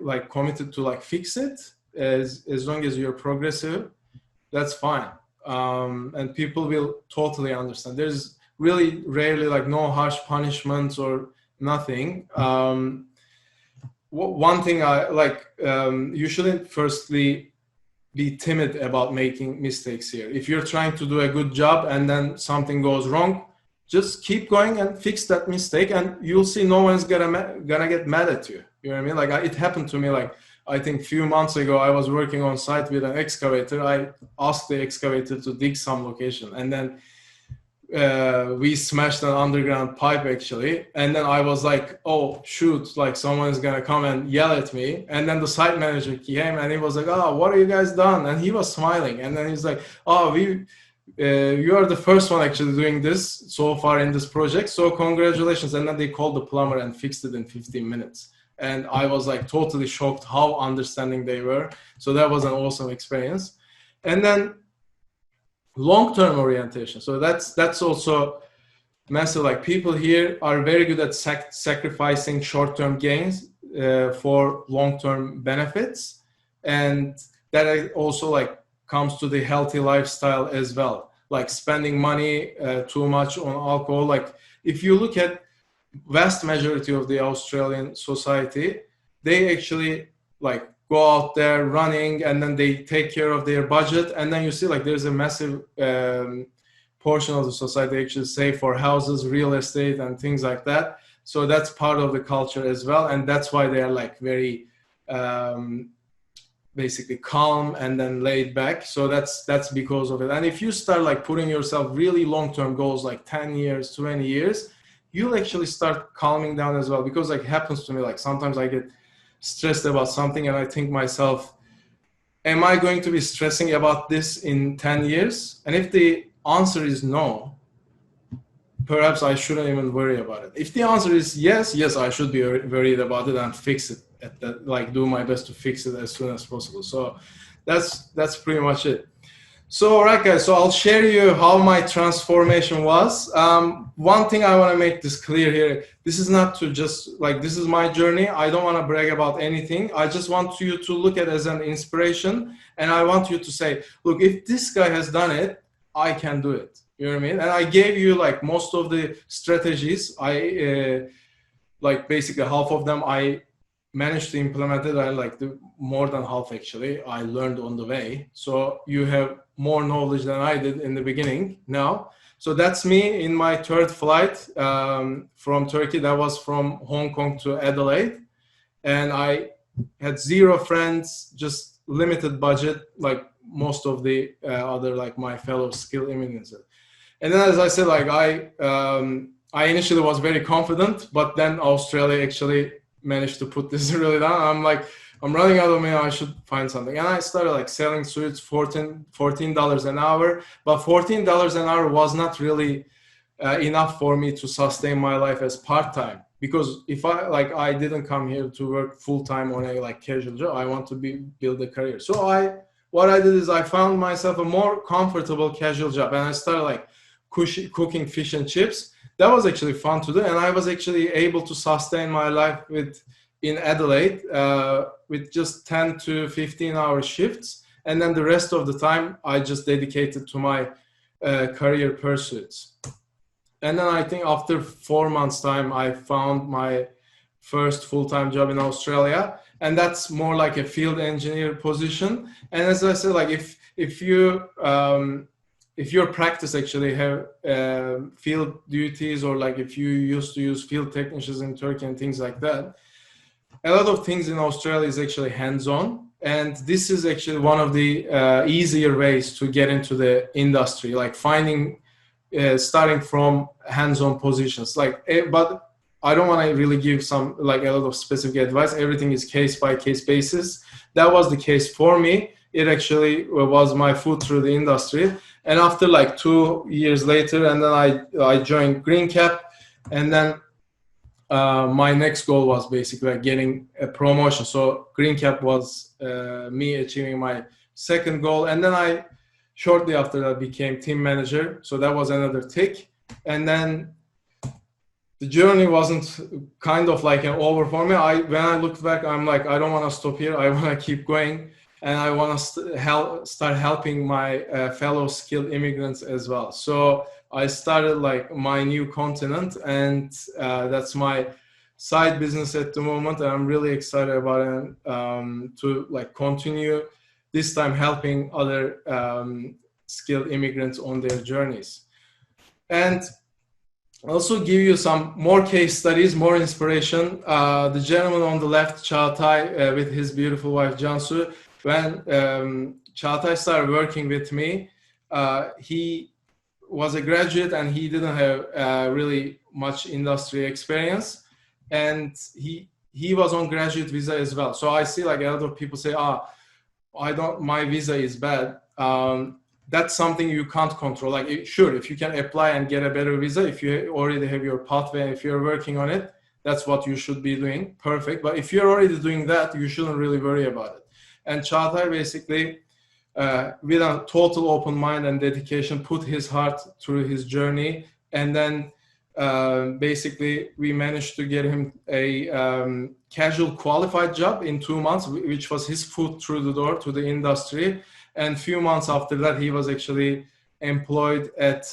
like committed to like fix it, as long as you're progressive, that's fine. And people will totally understand. There's really rarely like no harsh punishments or nothing. One thing I like, you shouldn't firstly be timid about making mistakes here. If you're trying to do a good job and then something goes wrong, just keep going and fix that mistake, and you'll see no one's gonna get mad at you. You know what I mean? Like it happened to me, like I think a few months ago, I was working on site with an excavator. I asked the excavator to dig some location, and then we smashed an underground pipe actually. And then I was like, oh shoot, like someone is gonna come and yell at me. And then the site manager came and he was like, oh, what have you guys done? And he was smiling. And then he's like, oh, you are the first one actually doing this so far in this project. So congratulations. And then they called the plumber and fixed it in 15 minutes. And I was like totally shocked how understanding they were. So that was an awesome experience. And then long-term orientation. So that's also massive. Like people here are very good at sacrificing short-term gains for long-term benefits. And that also like comes to the healthy lifestyle as well. Like spending money too much on alcohol. Like if you look at vast majority of the Australian society, they actually like go out there running and then they take care of their budget. And then you see like there's a massive portion of the society actually save for houses, real estate and things like that. So that's part of the culture as well. And that's why they are like very basically calm and then laid back. So that's because of it. And if you start like putting yourself really long-term goals, like 10 years, 20 years, you'll actually start calming down as well. Because like it happens to me, like sometimes I get stressed about something and I think myself, am I going to be stressing about this in 10 years? And if the answer is no, perhaps I shouldn't even worry about it. If the answer is yes, I should be worried about it and fix it. Like do my best to fix it as soon as possible. So that's pretty much it. So all right guys, so I'll share you how my transformation was. One thing I want to make this clear here, this is not to just like, this is my journey. I don't want to brag about anything. I just want you to look at it as an inspiration. And I want you to say, look, if this guy has done it, I can do it. You know what I mean? And I gave you like most of the strategies. Like basically half of them I managed to implement it. I like more than half actually I learned on the way. So you have more knowledge than I did in the beginning now. So that's me in my third flight from Turkey. That was from Hong Kong to Adelaide. And I had zero friends, just limited budget, like most of the other like my fellow skilled immigrants. And then as I said, like I initially was very confident, but then Australia actually managed to put this really down. I'm like, I'm running out of money, I should find something. And I started like selling suits, $14 an hour, but $14 an hour was not really enough for me to sustain my life as part-time. Because if I didn't come here to work full-time on a like casual job, I want to build a career. So what I did is I found myself a more comfortable casual job and I started like cooking fish and chips. That was actually fun to do, and I was actually able to sustain my life in Adelaide with just 10 to 15 hour shifts, and then the rest of the time I just dedicated to my career pursuits. And then I think after 4 months time I found my first full-time job in Australia, and that's more like a field engineer position. And as I said, like if your practice actually have field duties, or like if you used to use field technicians in Turkey and things like that, a lot of things in Australia is actually hands-on. And this is actually one of the easier ways to get into the industry, like finding, starting from hands-on positions. Like, but I don't want to really give some like a lot of specific advice. Everything is case-by-case basis. That was the case for me. It actually was my foot through the industry. And after like 2 years later, and then I joined Green Cap, and then my next goal was basically like getting a promotion. So Green Cap was me achieving my second goal, and then I shortly after that became team manager. So that was another tick. And then the journey wasn't kind of like an over for me. When I looked back, I'm like, I don't want to stop here. I want to keep going. And I want to start helping my fellow skilled immigrants as well. So I started like my new continent, and that's my side business at the moment. And I'm really excited about it to like continue this time helping other skilled immigrants on their journeys. And also give you some more case studies, more inspiration. The gentleman on the left, Çağatay, with his beautiful wife, Cansu, when Çağatay started working with me, he was a graduate and he didn't have really much industry experience, and he was on graduate visa as well. So I see like a lot of people say, my visa is bad. That's something you can't control. Like, sure, if you can apply and get a better visa, if you already have your pathway, if you're working on it, that's what you should be doing. Perfect. But if you're already doing that, you shouldn't really worry about it. And Çağatay basically, with a total open mind and dedication, put his heart through his journey. And then basically we managed to get him a casual qualified job in 2 months, which was his foot through the door to the industry. And few months after that, he was actually employed at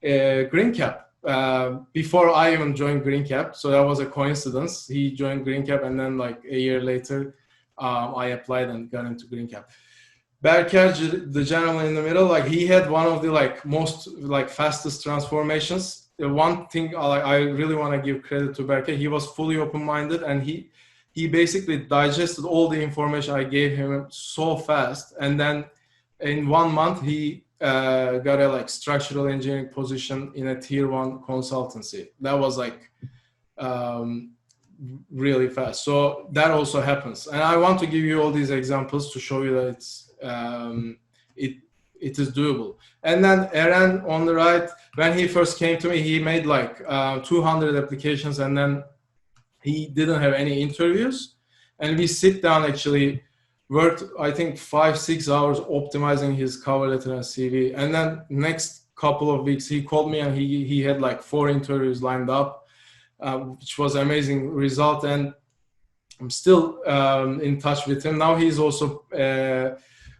GreenCap before I even joined GreenCap. So that was a coincidence. He joined GreenCap, and then like a year later, I applied and got into GreenCap. Berker, the gentleman in the middle, like he had one of the like most like fastest transformations. The one thing I really want to give credit to Berker, he was fully open-minded, and he basically digested all the information I gave him so fast. And then in 1 month, he got a like structural engineering position in a tier 1 consultancy. That was like really fast. So that also happens. And I want to give you all these examples to show you that it's it is doable. And then Eren on the right, when he first came to me, he made like 200 applications, and then he didn't have any interviews. And we sit down, actually worked, I think 5-6 hours optimizing his cover letter and CV. And then next couple of weeks, he called me and he had like 4 interviews lined up, which was an amazing result. And I'm still in touch with him. Now he's also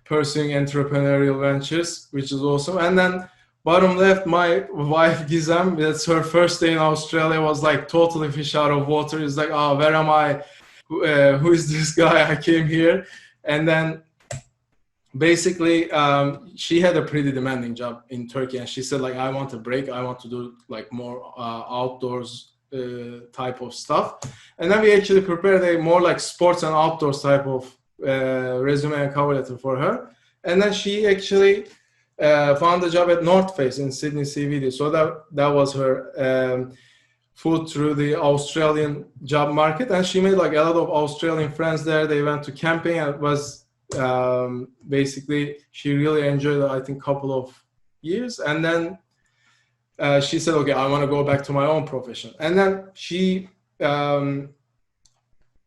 pursuing entrepreneurial ventures, which is awesome. And then bottom left, my wife Gizem, that's her first day in Australia, was like totally fish out of water. It's like, oh, where am I? Who is this guy? I came here. And then basically she had a pretty demanding job in Turkey, and she said like, I want a break. I want to do like more outdoors type of stuff. And then we actually prepared a more like sports and outdoors type of resume and cover letter for her. And then she actually found a job at North Face in Sydney CBD. So that was her foot through the Australian job market. And she made like a lot of Australian friends there. They went to camping, and it was basically, she really enjoyed it, I think, couple of years. And then she said, okay, I want to go back to my own profession. And then she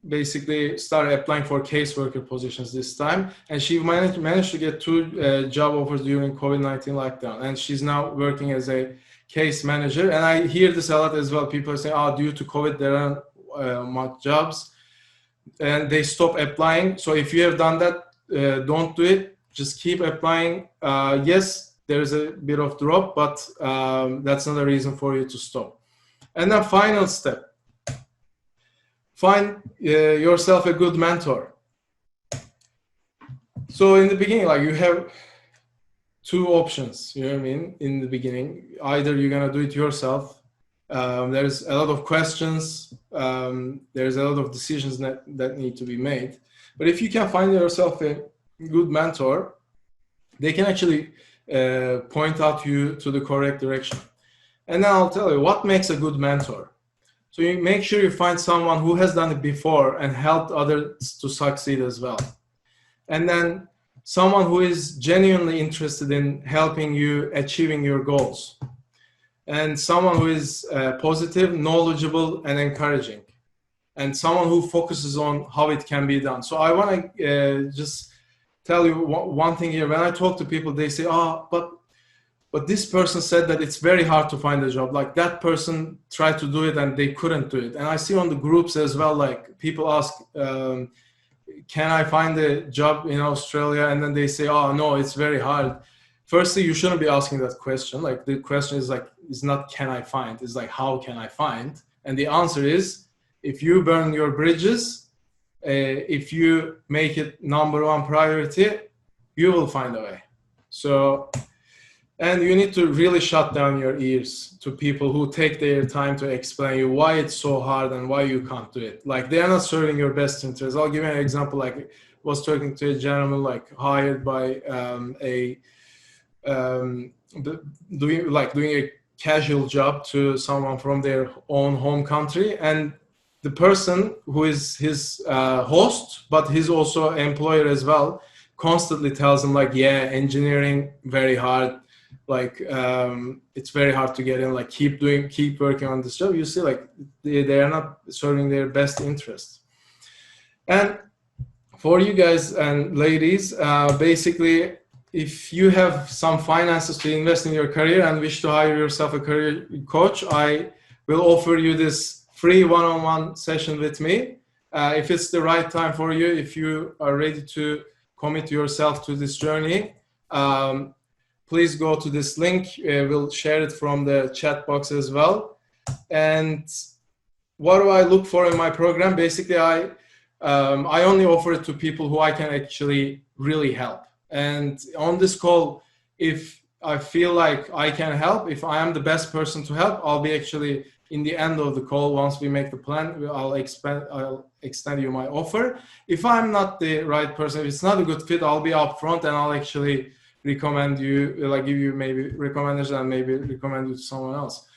basically started applying for caseworker positions this time. And she managed to get 2 job offers during COVID-19 lockdown. And she's now working as a case manager. And I hear this a lot as well. People are saying, oh, due to COVID, there aren't much jobs. And they stop applying. So if you have done that, don't do it. Just keep applying. Yes, there's a bit of drop, but that's not a reason for you to stop. And then final step. Find yourself a good mentor. So in the beginning, like you have 2 options, you know what I mean? In the beginning, either you're going to do it yourself. There's a lot of questions. There's a lot of decisions that need to be made. But if you can find yourself a good mentor, they can actually point out you to the correct direction. And then I'll tell you what makes a good mentor. So you make sure you find someone who has done it before and helped others to succeed as well. And then someone who is genuinely interested in helping you achieving your goals. And someone who is positive, knowledgeable, and encouraging. And someone who focuses on how it can be done. So I want to just tell you one thing here. When I talk to people, they say, oh, but this person said that it's very hard to find a job. Like that person tried to do it and they couldn't do it. And I see on the groups as well, like people ask, can I find a job in Australia? And then they say, oh, no, it's very hard. Firstly, you shouldn't be asking that question. Like the question is like, it's not can I find, it's like how can I find? And the answer is, if you burn your bridges, if you make it #1 priority, you will find a way. So, and you need to really shut down your ears to people who take their time to explain you why it's so hard and why you can't do it. Like they are not serving your best interest. I'll give you an example. Like I was talking to a gentleman like hired by doing a casual job to someone from their own home country, and the person who is his host, but he's also employer as well, constantly tells him like, yeah, engineering very hard. like it's very hard to get in, like keep working on this job, you see like they are not serving their best interest. And for you guys and ladies, basically, if you have some finances to invest in your career and wish to hire yourself a career coach, I will offer you this free one-on-one session with me. If it's the right time for you, if you are ready to commit yourself to this journey, please go to this link. We'll share it from the chat box as well. And what do I look for in my program? Basically, I only offer it to people who I can actually really help. And on this call, if I feel like I can help, if I am the best person to help, I'll be actually in the end of the call, once we make the plan, I'll extend you my offer. If I'm not the right person, if it's not a good fit, I'll be upfront and I'll actually recommend you, like give you maybe recommendation and maybe recommend you to someone else.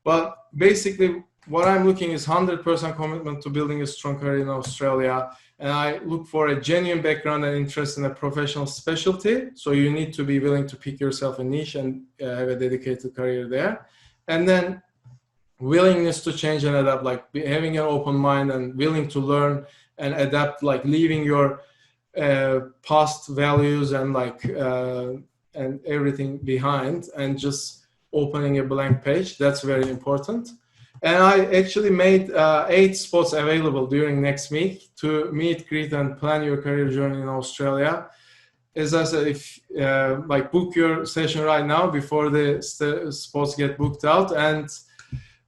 But basically, what I'm looking is 100% commitment to building a strong career in Australia. And I look for a genuine background and interest in a professional specialty. So you need to be willing to pick yourself a niche and have a dedicated career there. And then willingness to change and adapt, like having an open mind and willing to learn and adapt, like leaving your past values and like and everything behind and just opening a blank page. That's very important. And I actually made 8 spots available during next week to meet, greet, and plan your career journey in Australia. As I said, if like book your session right now before the spots get booked out. And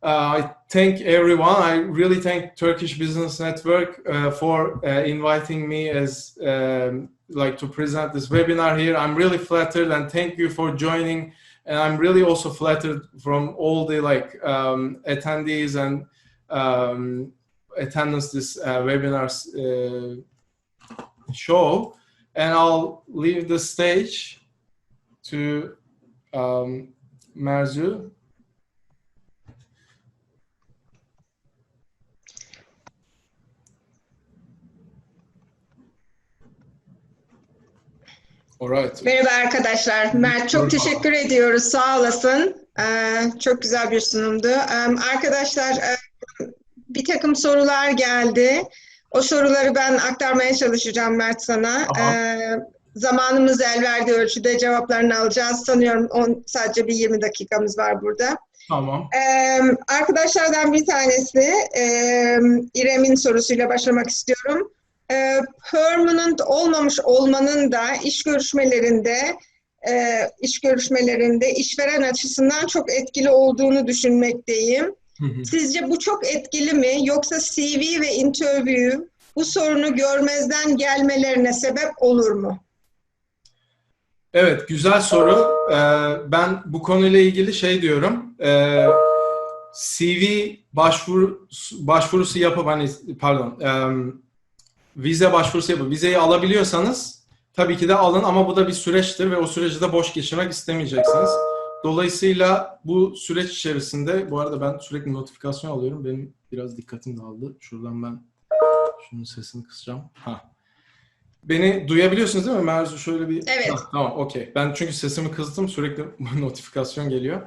I thank everyone. I really thank Turkish Business Network for inviting me as like to present this webinar here. I'm really flattered and thank you for joining. And I'm really also flattered from all the like attendees and attendance this webinar show. And I'll leave the stage to Merzu. Alright. Merhaba arkadaşlar. Mert, çok teşekkür ediyoruz. Sağ olasın. Çok güzel bir sunumdu. Arkadaşlar bir takım sorular geldi. O soruları ben aktarmaya çalışacağım Mert sana. Zamanımız el verdiği ölçüde cevaplarını alacağız. Sanıyorum sadece bir 20 dakikamız var burada. Tamam. Arkadaşlardan bir tanesi İrem'in sorusuyla başlamak istiyorum. Permanent olmamış olmanın da iş görüşmelerinde işveren açısından çok etkili olduğunu düşünmekteyim. Sizce bu çok etkili mi, yoksa CV ve interview bu sorunu görmezden gelmelerine sebep olur mu? Evet, güzel soru. Ben bu konuyla ilgili şey diyorum. CV başvurusu yapıp vize başvurusu yapıp vizeyi alabiliyorsanız tabii ki de alın, ama bu da bir süreçtir ve o süreci de boş geçirmek istemeyeceksiniz. Dolayısıyla bu süreç içerisinde, bu arada ben sürekli notifikasyon alıyorum. Benim biraz dikkatim dağıldı. Şuradan ben şunun sesini kısacağım. Beni duyabiliyorsunuz değil mi Merzu? Şöyle bir... Evet. Tamam, okey. Ben çünkü sesimi kıstım. Sürekli notifikasyon geliyor.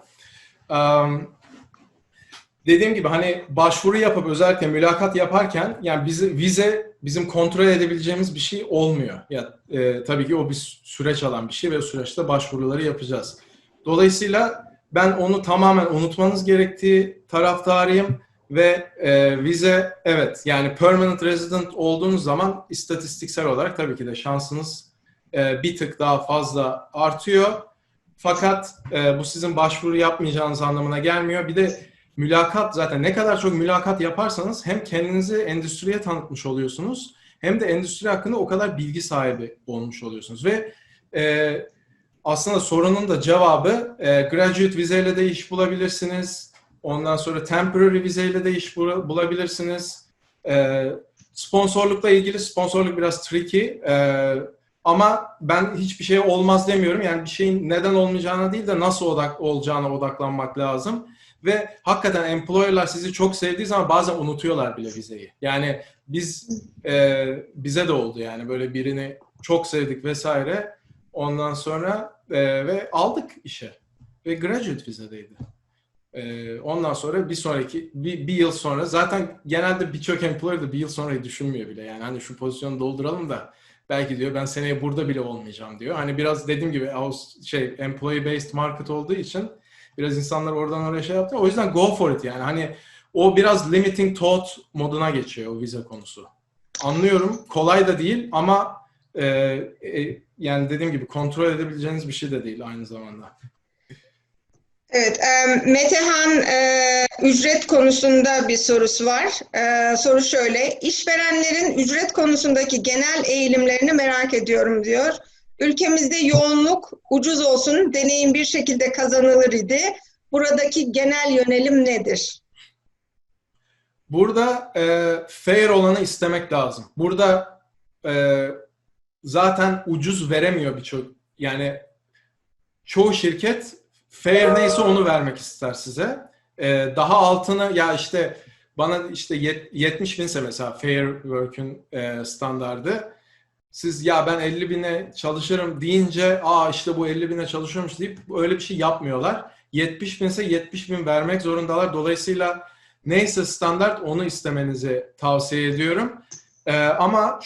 Dediğim gibi hani başvuru yapıp özellikle mülakat yaparken yani vize bizim kontrol edebileceğimiz bir şey olmuyor. Tabii ki o bir süreç alan bir şey ve o süreçte başvuruları yapacağız. Dolayısıyla ben onu tamamen unutmanız gerektiği taraftarıyım ve vize, evet, yani permanent resident olduğunuz zaman istatistiksel olarak tabii ki de şansınız bir tık daha fazla artıyor. Fakat bu sizin başvuru yapmayacağınız anlamına gelmiyor. Bir de mülakat, zaten ne kadar çok mülakat yaparsanız hem kendinizi endüstriye tanıtmış oluyorsunuz hem de endüstri hakkında o kadar bilgi sahibi olmuş oluyorsunuz. Ve aslında sorunun da cevabı graduate vizeyle de iş bulabilirsiniz. Ondan sonra temporary vizeyle de iş bulabilirsiniz. Sponsorlukla ilgili, sponsorluk biraz tricky. Ama ben hiçbir şey olmaz demiyorum. Yani bir şeyin neden olmayacağına değil de nasıl olacağına odaklanmak lazım. Ve hakikaten employer'lar sizi çok sevdiği zaman bazen unutuyorlar bile vizeyi. Yani bize de oldu yani, böyle birini çok sevdik vesaire. Ondan sonra ve aldık işe. ve graduate vizedeydi. Ondan sonra bir yıl sonra zaten genelde birçok employer da bir yıl sonrayı düşünmüyor bile. Yani hani şu pozisyonu dolduralım da belki diyor ben seneye burada bile olmayacağım diyor. Hani biraz dediğim gibi employee based market olduğu için biraz insanlar oradan oraya şey yaptı. O yüzden go for it yani. Hani o biraz limiting thought moduna geçiyor o vize konusu. Anlıyorum. Kolay da değil ama yani dediğim gibi kontrol edebileceğiniz bir şey de değil aynı zamanda. Evet, Metehan ücret konusunda bir sorusu var. Soru şöyle, işverenlerin ücret konusundaki genel eğilimlerini merak ediyorum diyor. Ülkemizde yoğunluk ucuz olsun, deneyim bir şekilde kazanılır idi. Buradaki genel yönelim nedir? Burada fair olanı istemek lazım. Burada zaten ucuz veremiyor birçok. Yani çoğu şirket fair neyse onu vermek ister size. Daha altını ya işte bana işte 70 binse mesela Fair Work'ün standardı. Siz ya ben 50 bine çalışırım deyince işte bu 50 bine çalışıyormuş deyip öyle bir şey yapmıyorlar. 70 binse 70 bin vermek zorundalar. Dolayısıyla neyse standart onu istemenizi tavsiye ediyorum. Ama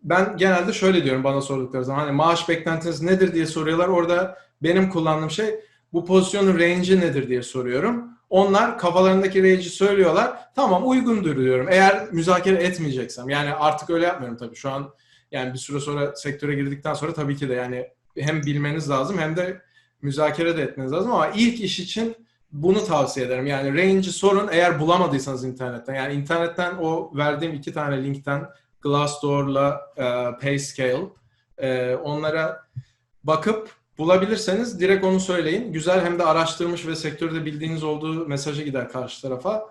ben genelde şöyle diyorum bana sordukları zaman hani maaş beklentiniz nedir diye soruyorlar. Orada benim kullandığım şey bu pozisyonun range'i nedir diye soruyorum. Onlar kafalarındaki range'i söylüyorlar. Tamam uygundur diyorum. Eğer müzakere etmeyeceksem. Yani artık öyle yapmıyorum tabii. Şu an yani bir süre sonra sektöre girdikten sonra tabii ki de yani hem bilmeniz lazım hem de müzakere de etmeniz lazım. Ama ilk iş için bunu tavsiye ederim. Yani range'i sorun eğer bulamadıysanız internetten. Yani internetten o verdiğim 2 tane linkten Glassdoor'la Payscale onlara bakıp bulabilirseniz direkt onu söyleyin. Güzel hem de araştırmış ve sektörde bildiğiniz olduğu mesajı gider karşı tarafa.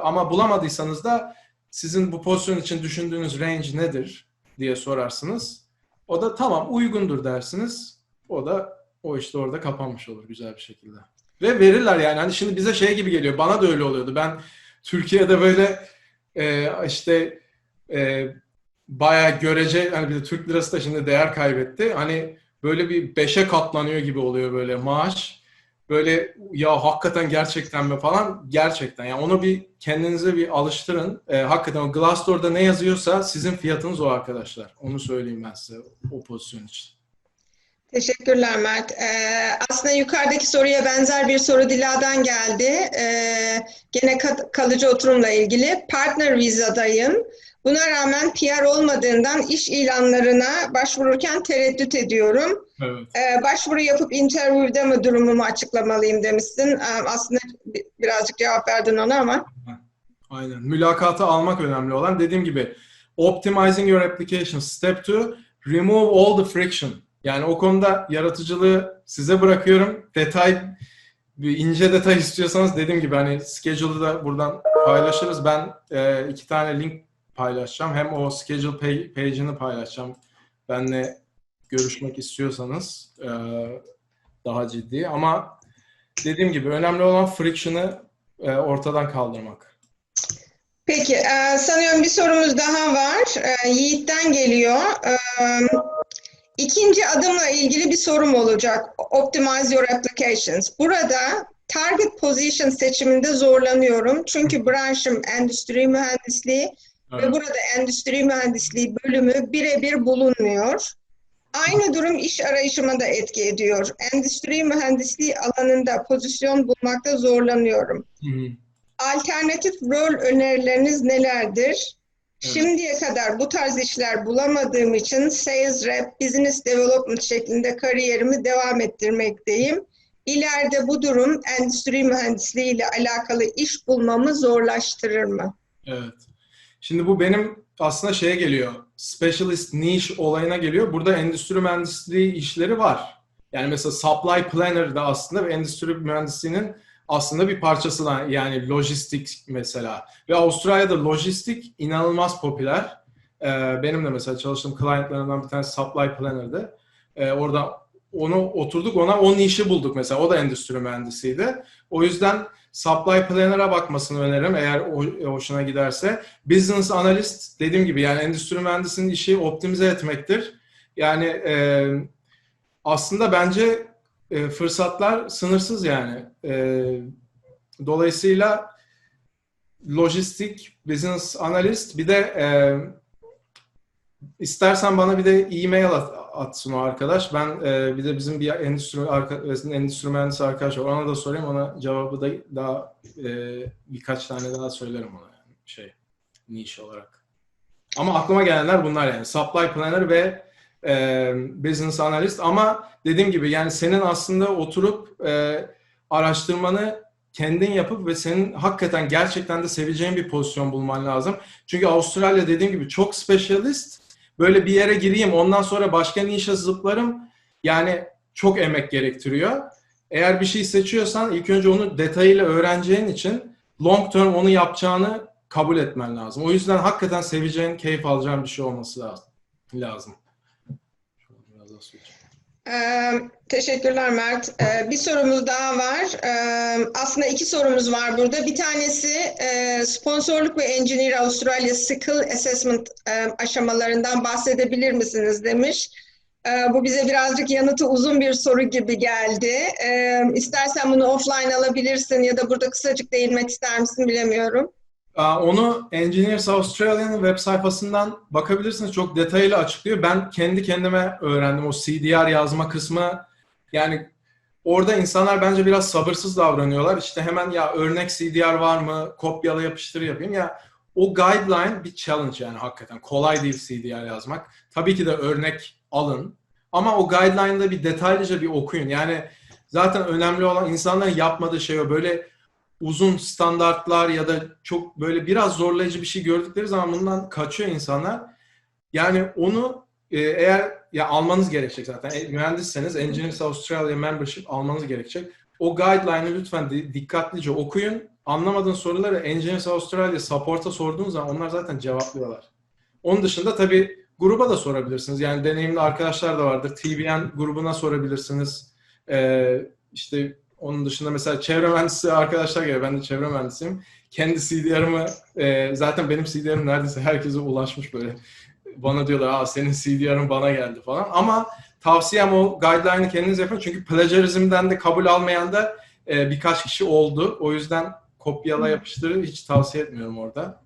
Ama bulamadıysanız da sizin bu pozisyon için düşündüğünüz range nedir diye sorarsınız. O da tamam uygundur dersiniz. O işte orada kapanmış olur güzel bir şekilde. Ve verirler yani. Hani şimdi bize şey gibi geliyor. Bana da öyle oluyordu. Ben Türkiye'de böyle bayağı görece hani bir de Türk lirası da şimdi değer kaybetti. Hani böyle bir 5'e katlanıyor gibi oluyor böyle maaş. Böyle ya hakikaten gerçekten mi falan gerçekten. Yani onu bir kendinize bir alıştırın. Hakikaten o Glassdoor'da ne yazıyorsa sizin fiyatınız o arkadaşlar. Onu söyleyeyim ben size o pozisyon için. Teşekkürler Mert. Aslında yukarıdaki soruya benzer bir soru Dila'dan geldi. Gene kalıcı oturumla ilgili. Partner vizadayım. Buna rağmen PR olmadığından iş ilanlarına başvururken tereddüt ediyorum. Evet. Başvuru yapıp interview'de mi durumumu açıklamalıyım demişsin. Aslında birazcık cevap verdin ona ama. Aynen. Mülakatı almak önemli olan. Dediğim gibi optimizing your application. Step 2, remove all the friction. Yani o konuda yaratıcılığı size bırakıyorum. İnce detay istiyorsanız dediğim gibi hani schedule'ı da buradan paylaşırız. Ben 2 tane link paylaşacağım. Hem o schedule page'ini paylaşacağım. Benle görüşmek istiyorsanız daha ciddi. Ama dediğim gibi önemli olan friction'ı ortadan kaldırmak. Peki, sanıyorum bir sorumuz daha var. Yiğit'ten geliyor. İkinci adımla ilgili bir sorum olacak. Optimize your applications. Burada target position seçiminde zorlanıyorum. Çünkü branşım endüstri mühendisliği ve burada endüstri mühendisliği bölümü birebir bulunmuyor. Aynı durum iş arayışıma da etki ediyor. Endüstri mühendisliği alanında pozisyon bulmakta zorlanıyorum. Alternatif rol önerileriniz nelerdir? Şimdiye kadar bu tarz işler bulamadığım için sales rep, business development şeklinde kariyerimi devam ettirmekteyim. İleride bu durum endüstri mühendisliği ile alakalı iş bulmamı zorlaştırır mı? Evet. Şimdi bu benim aslında şeye geliyor. Specialist niche olayına geliyor. Burada endüstri mühendisliği işleri var. Yani mesela supply planner da aslında endüstri mühendisliğinin aslında bir parçası da yani lojistik mesela. Ve Avustralya'da lojistik inanılmaz popüler. Benim de mesela çalıştığım clientlarımdan bir tanesi supply planner'dı. Orada oturduk ona o nişi bulduk mesela. O da endüstri mühendisiydi. O yüzden supply planner'a bakmasını öneririm eğer hoşuna giderse. Business analyst dediğim gibi yani endüstri mühendisinin işi optimize etmektir. Yani aslında bence fırsatlar sınırsız yani. Dolayısıyla lojistik, business analist, bir de istersen bana bir de e-mail atsın o arkadaş. Ben bir de bizim bir endüstri mühendisi arkadaş var. Ona da sorayım. Ona cevabı da daha birkaç tane daha söylerim ona yani niche olarak. Ama aklıma gelenler bunlar yani. Supply planner ve business analyst. Ama dediğim gibi yani senin aslında oturup araştırmanı kendin yapıp ve senin hakikaten gerçekten de seveceğin bir pozisyon bulman lazım. Çünkü Avustralya dediğim gibi çok specialist. Böyle bir yere gireyim, ondan sonra başka nişe zıplarım. Yani çok emek gerektiriyor. Eğer bir şey seçiyorsan ilk önce onu detayıyla öğreneceğin için long term onu yapacağını kabul etmen lazım. O yüzden hakikaten seveceğin, keyif alacağın bir şey olması lazım. Biraz daha Teşekkürler Mert. Bir sorumuz daha var. Aslında iki sorumuz var burada. Bir tanesi sponsorluk ve Engineer Australia Skill Assessment aşamalarından bahsedebilir misiniz demiş. Bu bize birazcık yanıtı uzun bir soru gibi geldi. İstersen bunu offline alabilirsin ya da burada kısacık değinmek ister misin bilemiyorum. Onu Engineers Australia'nın web sayfasından bakabilirsiniz. Çok detaylı açıklıyor. Ben kendi kendime öğrendim o CDR yazma kısmı. Yani orada insanlar bence biraz sabırsız davranıyorlar. İşte hemen ya örnek CDR var mı? Kopyala yapıştır yapayım. Ya o guideline bir challenge yani hakikaten. Kolay değil CDR yazmak. Tabii ki de örnek alın. Ama o guideline'da bir detaylıca bir okuyun. Yani zaten önemli olan insanların yapmadığı şey o. Böyle uzun standartlar ya da çok böyle biraz zorlayıcı bir şey gördükleri zaman bundan kaçıyor insanlar. Yani onu eğer ya almanız gerekecek zaten. Mühendisseniz Engineers Australia Membership almanız gerekecek. O guideline'ı lütfen dikkatlice okuyun. Anlamadığın soruları Engineers Australia Support'a sorduğunuz zaman onlar zaten cevaplıyorlar. Onun dışında tabii gruba da sorabilirsiniz. Yani deneyimli arkadaşlar da vardır. TBN grubuna sorabilirsiniz. İşte onun dışında mesela çevre mühendisi arkadaşlar geliyor. Ben de çevre mühendisiyim. Kendi CDR'ımı zaten benim CDR'ım neredeyse herkese ulaşmış böyle. Bana diyorlar senin CDR'ın bana geldi falan. Ama tavsiyem o guideline'ı kendiniz yapın. Çünkü plagiarizmden de kabul almayan da birkaç kişi oldu. O yüzden kopyala yapıştırı hiç tavsiye etmiyorum orada.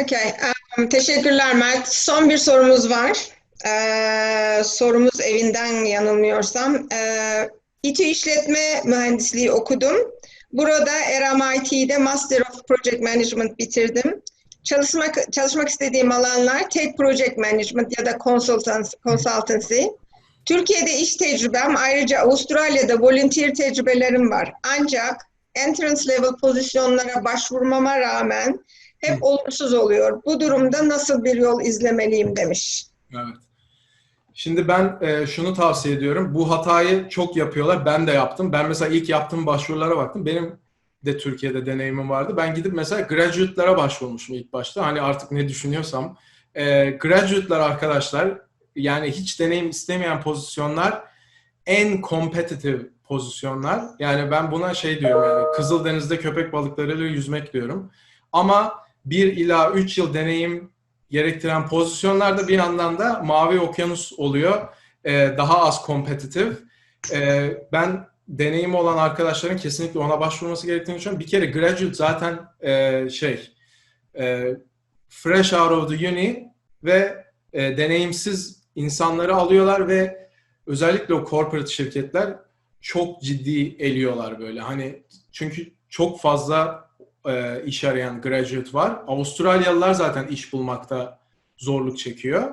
Okay. Teşekkürler Mert. Son bir sorumuz var. Sorumuz evinden yanılmıyorsam. İTÜ İşletme Mühendisliği okudum. Burada RMIT'de Master of Project Management bitirdim. Çalışmak istediğim alanlar Tech Project Management ya da Consultancy. Türkiye'de iş tecrübem, ayrıca Avustralya'da volunteer tecrübelerim var. Ancak entrance level pozisyonlara başvurmama rağmen hep olumsuz oluyor. Bu durumda nasıl bir yol izlemeliyim demiş. Evet. Şimdi ben şunu tavsiye ediyorum. Bu hatayı çok yapıyorlar. Ben de yaptım. Ben mesela ilk yaptığım başvurulara baktım. Benim de Türkiye'de deneyimim vardı. Ben gidip mesela graduate'lara başvurmuşum ilk başta. Hani artık ne düşünüyorsam. Graduate'lar arkadaşlar yani hiç deneyim istemeyen pozisyonlar en competitive pozisyonlar. Yani ben buna diyorum yani Kızıldeniz'de köpek balıklarıyla yüzmek diyorum. Ama 1 ila 3 yıl deneyim gerektiren pozisyonlarda bir yandan da mavi okyanus oluyor. Daha az kompetitif. Ben deneyimi olan arkadaşların kesinlikle ona başvurması gerektiğini düşünüyorum. Bir kere graduate zaten fresh out of the uni ve deneyimsiz insanları alıyorlar ve özellikle o corporate şirketler çok ciddi eliyorlar böyle. Hani çünkü çok fazla iş arayan graduate var. Avustralyalılar zaten iş bulmakta zorluk çekiyor.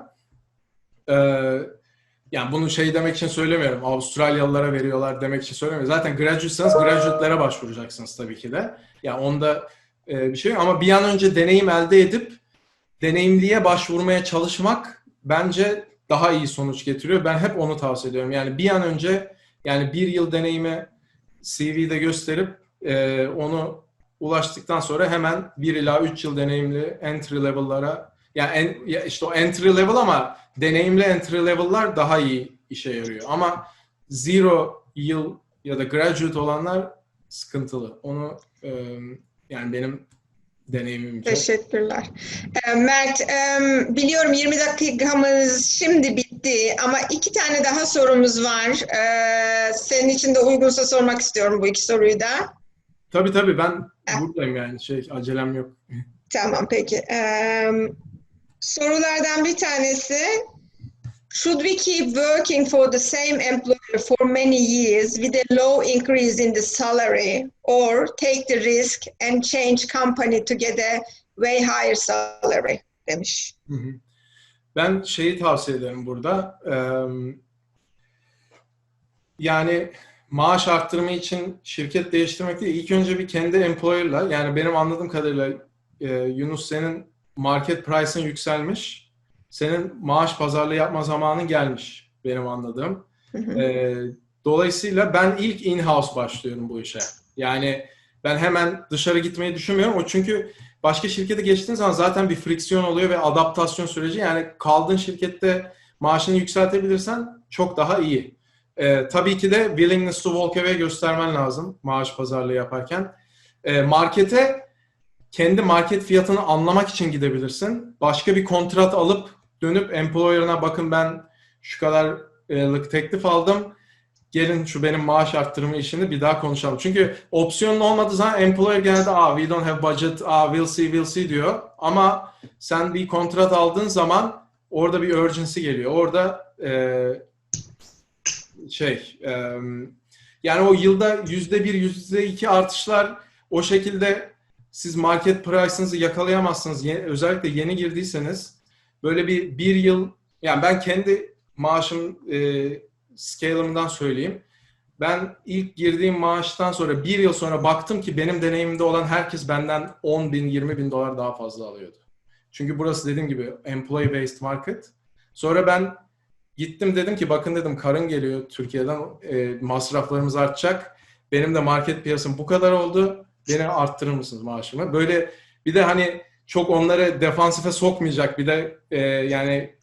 Yani bunu demek için söylemiyorum. Avustralyalılara veriyorlar demek için söylemiyorum. Zaten graduate'sanız graduate'lere başvuracaksınız tabii ki de. Yani onda bir şey yok. Ama bir an önce deneyim elde edip deneyimliye başvurmaya çalışmak bence daha iyi sonuç getiriyor. Ben hep onu tavsiye ediyorum. Yani bir an önce yani 1 yıl deneyimi CV'de gösterip onu ulaştıktan sonra hemen 1 ila 3 yıl deneyimli entry level'lara işte o entry level ama deneyimli entry level'lar daha iyi işe yarıyor. Ama 0 yıl ya da graduate olanlar sıkıntılı. Onu yani benim deneyimimce. Teşekkürler. Mert, biliyorum 20 dakikamız şimdi bitti ama 2 tane daha sorumuz var. Senin için de uygunsa sormak istiyorum bu 2 soruyu da. Tabii ben buradayım yani acelem yok. Tamam peki. Sorulardan bir tanesi, should we keep working for the same employer for many years with a low increase in the salary or take the risk and change company to get a way higher salary demiş. Ben tavsiye ederim burada. Yani maaş arttırma için şirket değiştirmek değil. İlk önce bir kendi employer'la, yani benim anladığım kadarıyla Yunus, senin market price'ın yükselmiş. Senin maaş pazarlığı yapma zamanın gelmiş benim anladığım. Dolayısıyla ben ilk in-house başlıyorum bu işe. Yani ben hemen dışarı gitmeyi düşünmüyorum. O çünkü başka şirkete geçtiğin zaman zaten bir friksiyon oluyor ve adaptasyon süreci. Yani kaldığın şirkette maaşını yükseltebilirsen çok daha iyi. Tabii ki de willingness to walk away göstermen lazım maaş pazarlığı yaparken. Markete kendi market fiyatını anlamak için gidebilirsin. Başka bir kontrat alıp dönüp employer'ına, bakın ben şu kadarlık teklif aldım, gelin şu benim maaş arttırma işini bir daha konuşalım. Çünkü opsiyonun olmadığı zaman employer genelde we don't have budget, we'll see diyor. Ama sen bir kontrat aldığın zaman orada bir urgency geliyor. Orada yani o yılda %1, %2 artışlar, o şekilde siz market price'ınızı yakalayamazsınız. Özellikle yeni girdiyseniz böyle bir yıl, yani ben kendi maaşım scale'ımdan söyleyeyim. Ben ilk girdiğim maaştan sonra bir yıl sonra baktım ki benim deneyimimde olan herkes benden 10 bin, 20 bin dolar daha fazla alıyordu. Çünkü burası dediğim gibi employee based market. Sonra ben gittim, dedim ki bakın dedim, karın geliyor Türkiye'den, masraflarımız artacak. Benim de market piyasam bu kadar oldu. Beni arttırır mısınız maaşımı? Böyle bir de hani çok onları defansife sokmayacak bir de yani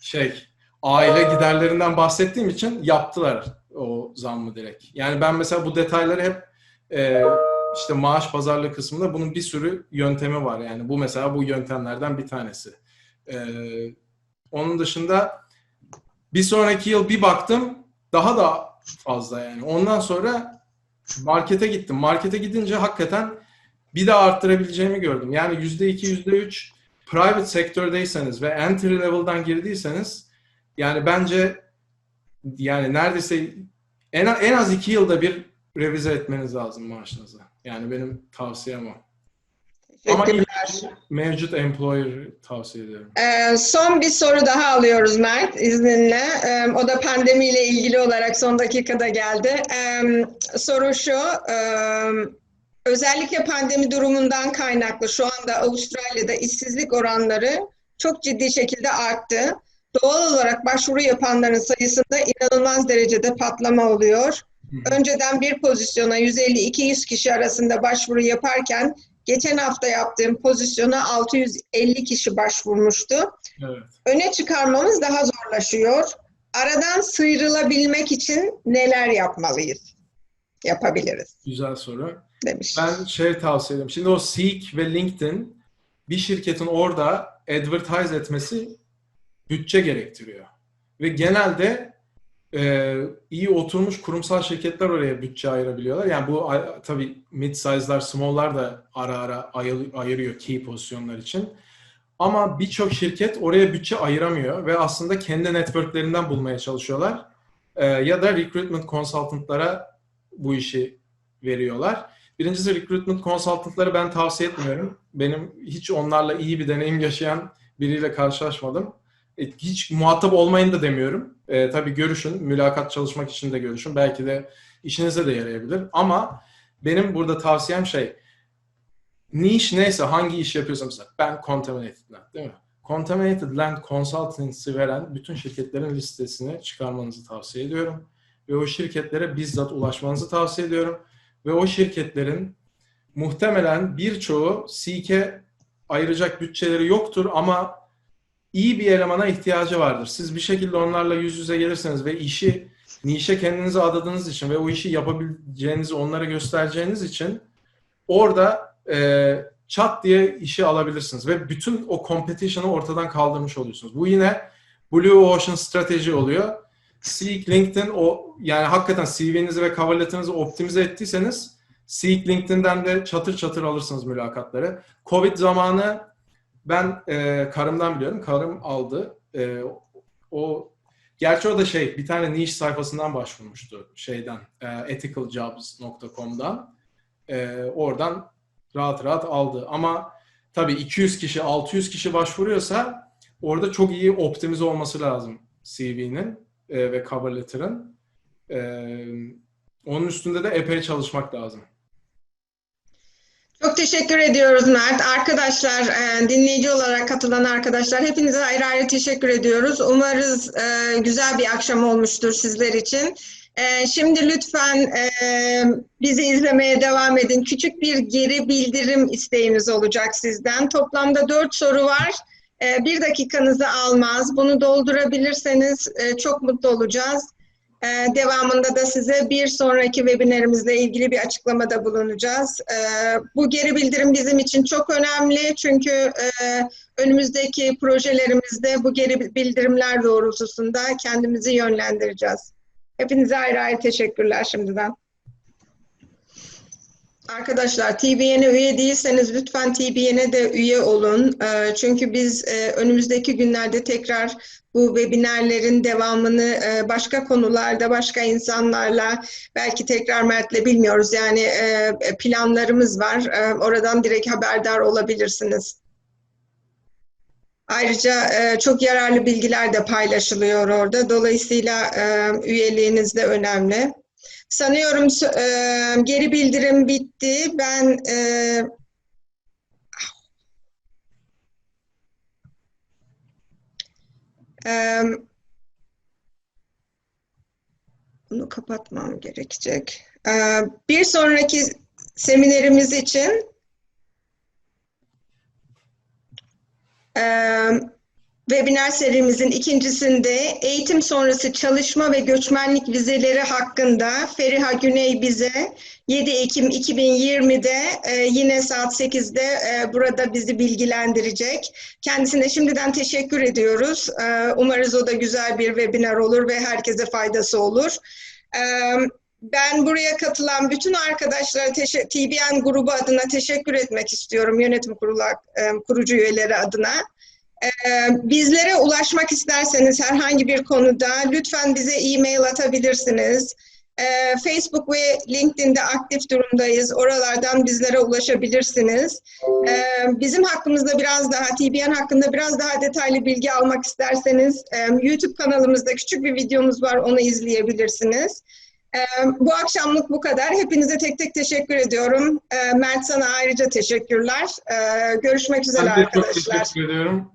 aile giderlerinden bahsettiğim için yaptılar o zammı direkt. Yani ben mesela bu detayları hep işte maaş pazarlığı kısmında bunun bir sürü yöntemi var. Yani bu mesela bu yöntemlerden bir tanesi. Onun dışında bir sonraki yıl bir baktım daha da fazla yani. Ondan sonra markete gittim. Markete gidince hakikaten bir daha arttırabileceğimi gördüm. Yani %2, %3 private sektördeyseniz ve entry level'dan girdiyseniz, yani bence yani neredeyse en az 2 yılda bir revize etmeniz lazım maaşınızı. Yani benim tavsiyem o. Ama mevcut employer tavsiye ederim. Son bir soru daha alıyoruz Mert, izninle. O da pandemiyle ilgili olarak son dakikada geldi. Soru şu, özellikle pandemi durumundan kaynaklı şu anda Avustralya'da işsizlik oranları çok ciddi şekilde arttı. Doğal olarak başvuru yapanların sayısında inanılmaz derecede patlama oluyor. Önceden bir pozisyona 150-200 kişi arasında başvuru yaparken geçen hafta yaptığım pozisyona 650 kişi başvurmuştu. Evet. Öne çıkarmamız daha zorlaşıyor. Aradan sıyrılabilmek için neler yapabiliriz? Güzel soru. Demiş. Ben tavsiye ederim. Şimdi o Seek ve LinkedIn, bir şirketin orada advertise etmesi bütçe gerektiriyor. Ve genelde iyi oturmuş kurumsal şirketler oraya bütçe ayırabiliyorlar. Yani bu tabii mid-size'lar, small'lar da ara ara ayırıyor key pozisyonlar için. Ama birçok şirket oraya bütçe ayıramıyor ve aslında kendi networklerinden bulmaya çalışıyorlar. Ya da recruitment consultant'lara bu işi veriyorlar. Birincisi, recruitment consultant'ları ben tavsiye etmiyorum. Benim hiç onlarla iyi bir deneyim yaşayan biriyle karşılaşmadım. Hiç muhatap olmayın da demiyorum. Tabii görüşün, mülakat çalışmak için de görüşün. Belki de işinize de yarayabilir. Ama benim burada tavsiyem niche neyse, hangi iş yapıyorsam mesela, ben Contaminated Land, değil mi? Contaminated Land Consultancy veren bütün şirketlerin listesini çıkarmanızı tavsiye ediyorum. Ve o şirketlere bizzat ulaşmanızı tavsiye ediyorum. Ve o şirketlerin muhtemelen birçoğu Seek'e ayıracak bütçeleri yoktur ama iyi bir elemana ihtiyacı vardır. Siz bir şekilde onlarla yüz yüze gelirseniz ve işi nişe kendinize adadığınız için ve o işi yapabileceğinizi onlara göstereceğiniz için orada çat diye işi alabilirsiniz ve bütün o competition'ı ortadan kaldırmış oluyorsunuz. Bu yine Blue Ocean strateji oluyor. Seek LinkedIn, yani hakikaten CV'nizi ve cover letter'ınızı optimize ettiyseniz Seek LinkedIn'den de çatır çatır alırsınız mülakatları. Covid zamanı ben karımdan biliyorum. Karım aldı. Gerçi o da bir tane niche sayfasından başvurmuştu ethicaljobs.com'dan. Oradan rahat rahat aldı. Ama tabii 200 kişi, 600 kişi başvuruyorsa orada çok iyi optimize olması lazım CV'nin ve cover letter'ın. Onun üstünde de epey çalışmak lazım. Çok teşekkür ediyoruz Mert. Arkadaşlar, dinleyici olarak katılan arkadaşlar, hepinize ayrı ayrı teşekkür ediyoruz. Umarız güzel bir akşam olmuştur sizler için. Şimdi lütfen bizi izlemeye devam edin. Küçük bir geri bildirim isteğimiz olacak sizden. Toplamda 4 soru var. 1 dakikanızı almaz. Bunu doldurabilirseniz çok mutlu olacağız. Devamında da size bir sonraki webinarimizle ilgili bir açıklamada bulunacağız. Bu geri bildirim bizim için çok önemli çünkü önümüzdeki projelerimizde bu geri bildirimler doğrultusunda kendimizi yönlendireceğiz. Hepinize ayrı ayrı teşekkürler şimdiden. Arkadaşlar, TBN'e üye değilseniz lütfen TBN'e de üye olun. Çünkü biz önümüzdeki günlerde tekrar bu webinarlerin devamını başka konularda, başka insanlarla, belki tekrar Mert'le bilmiyoruz. Yani planlarımız var. Oradan direkt haberdar olabilirsiniz. Ayrıca çok yararlı bilgiler de paylaşılıyor orada. Dolayısıyla üyeliğiniz de önemli. Sanıyorum geri bildirim bitti. Ben bunu kapatmam gerekecek. Bir sonraki seminerimiz için webinar serimizin ikincisinde eğitim sonrası çalışma ve göçmenlik vizeleri hakkında Feriha Güney bize 7 Ekim 2020'de yine saat 8'de burada bizi bilgilendirecek. Kendisine şimdiden teşekkür ediyoruz. Umarız o da güzel bir webinar olur ve herkese faydası olur. Ben buraya katılan bütün arkadaşlara TBN grubu adına teşekkür etmek istiyorum. Yönetim Kurulu kurucu üyeleri adına. Bizlere ulaşmak isterseniz herhangi bir konuda lütfen bize e-mail atabilirsiniz. Facebook ve LinkedIn'de aktif durumdayız. Oralardan bizlere ulaşabilirsiniz. Bizim hakkımızda biraz daha, TBN hakkında biraz daha detaylı bilgi almak isterseniz YouTube kanalımızda küçük bir videomuz var, onu izleyebilirsiniz. Bu akşamlık bu kadar. Hepinize tek tek teşekkür ediyorum. Mert, sana ayrıca teşekkürler. Görüşmek üzere arkadaşlar. Ben de çok teşekkür ediyorum.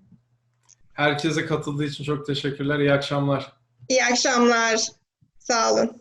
Herkese katıldığı için çok teşekkürler. İyi akşamlar. İyi akşamlar. Sağ olun.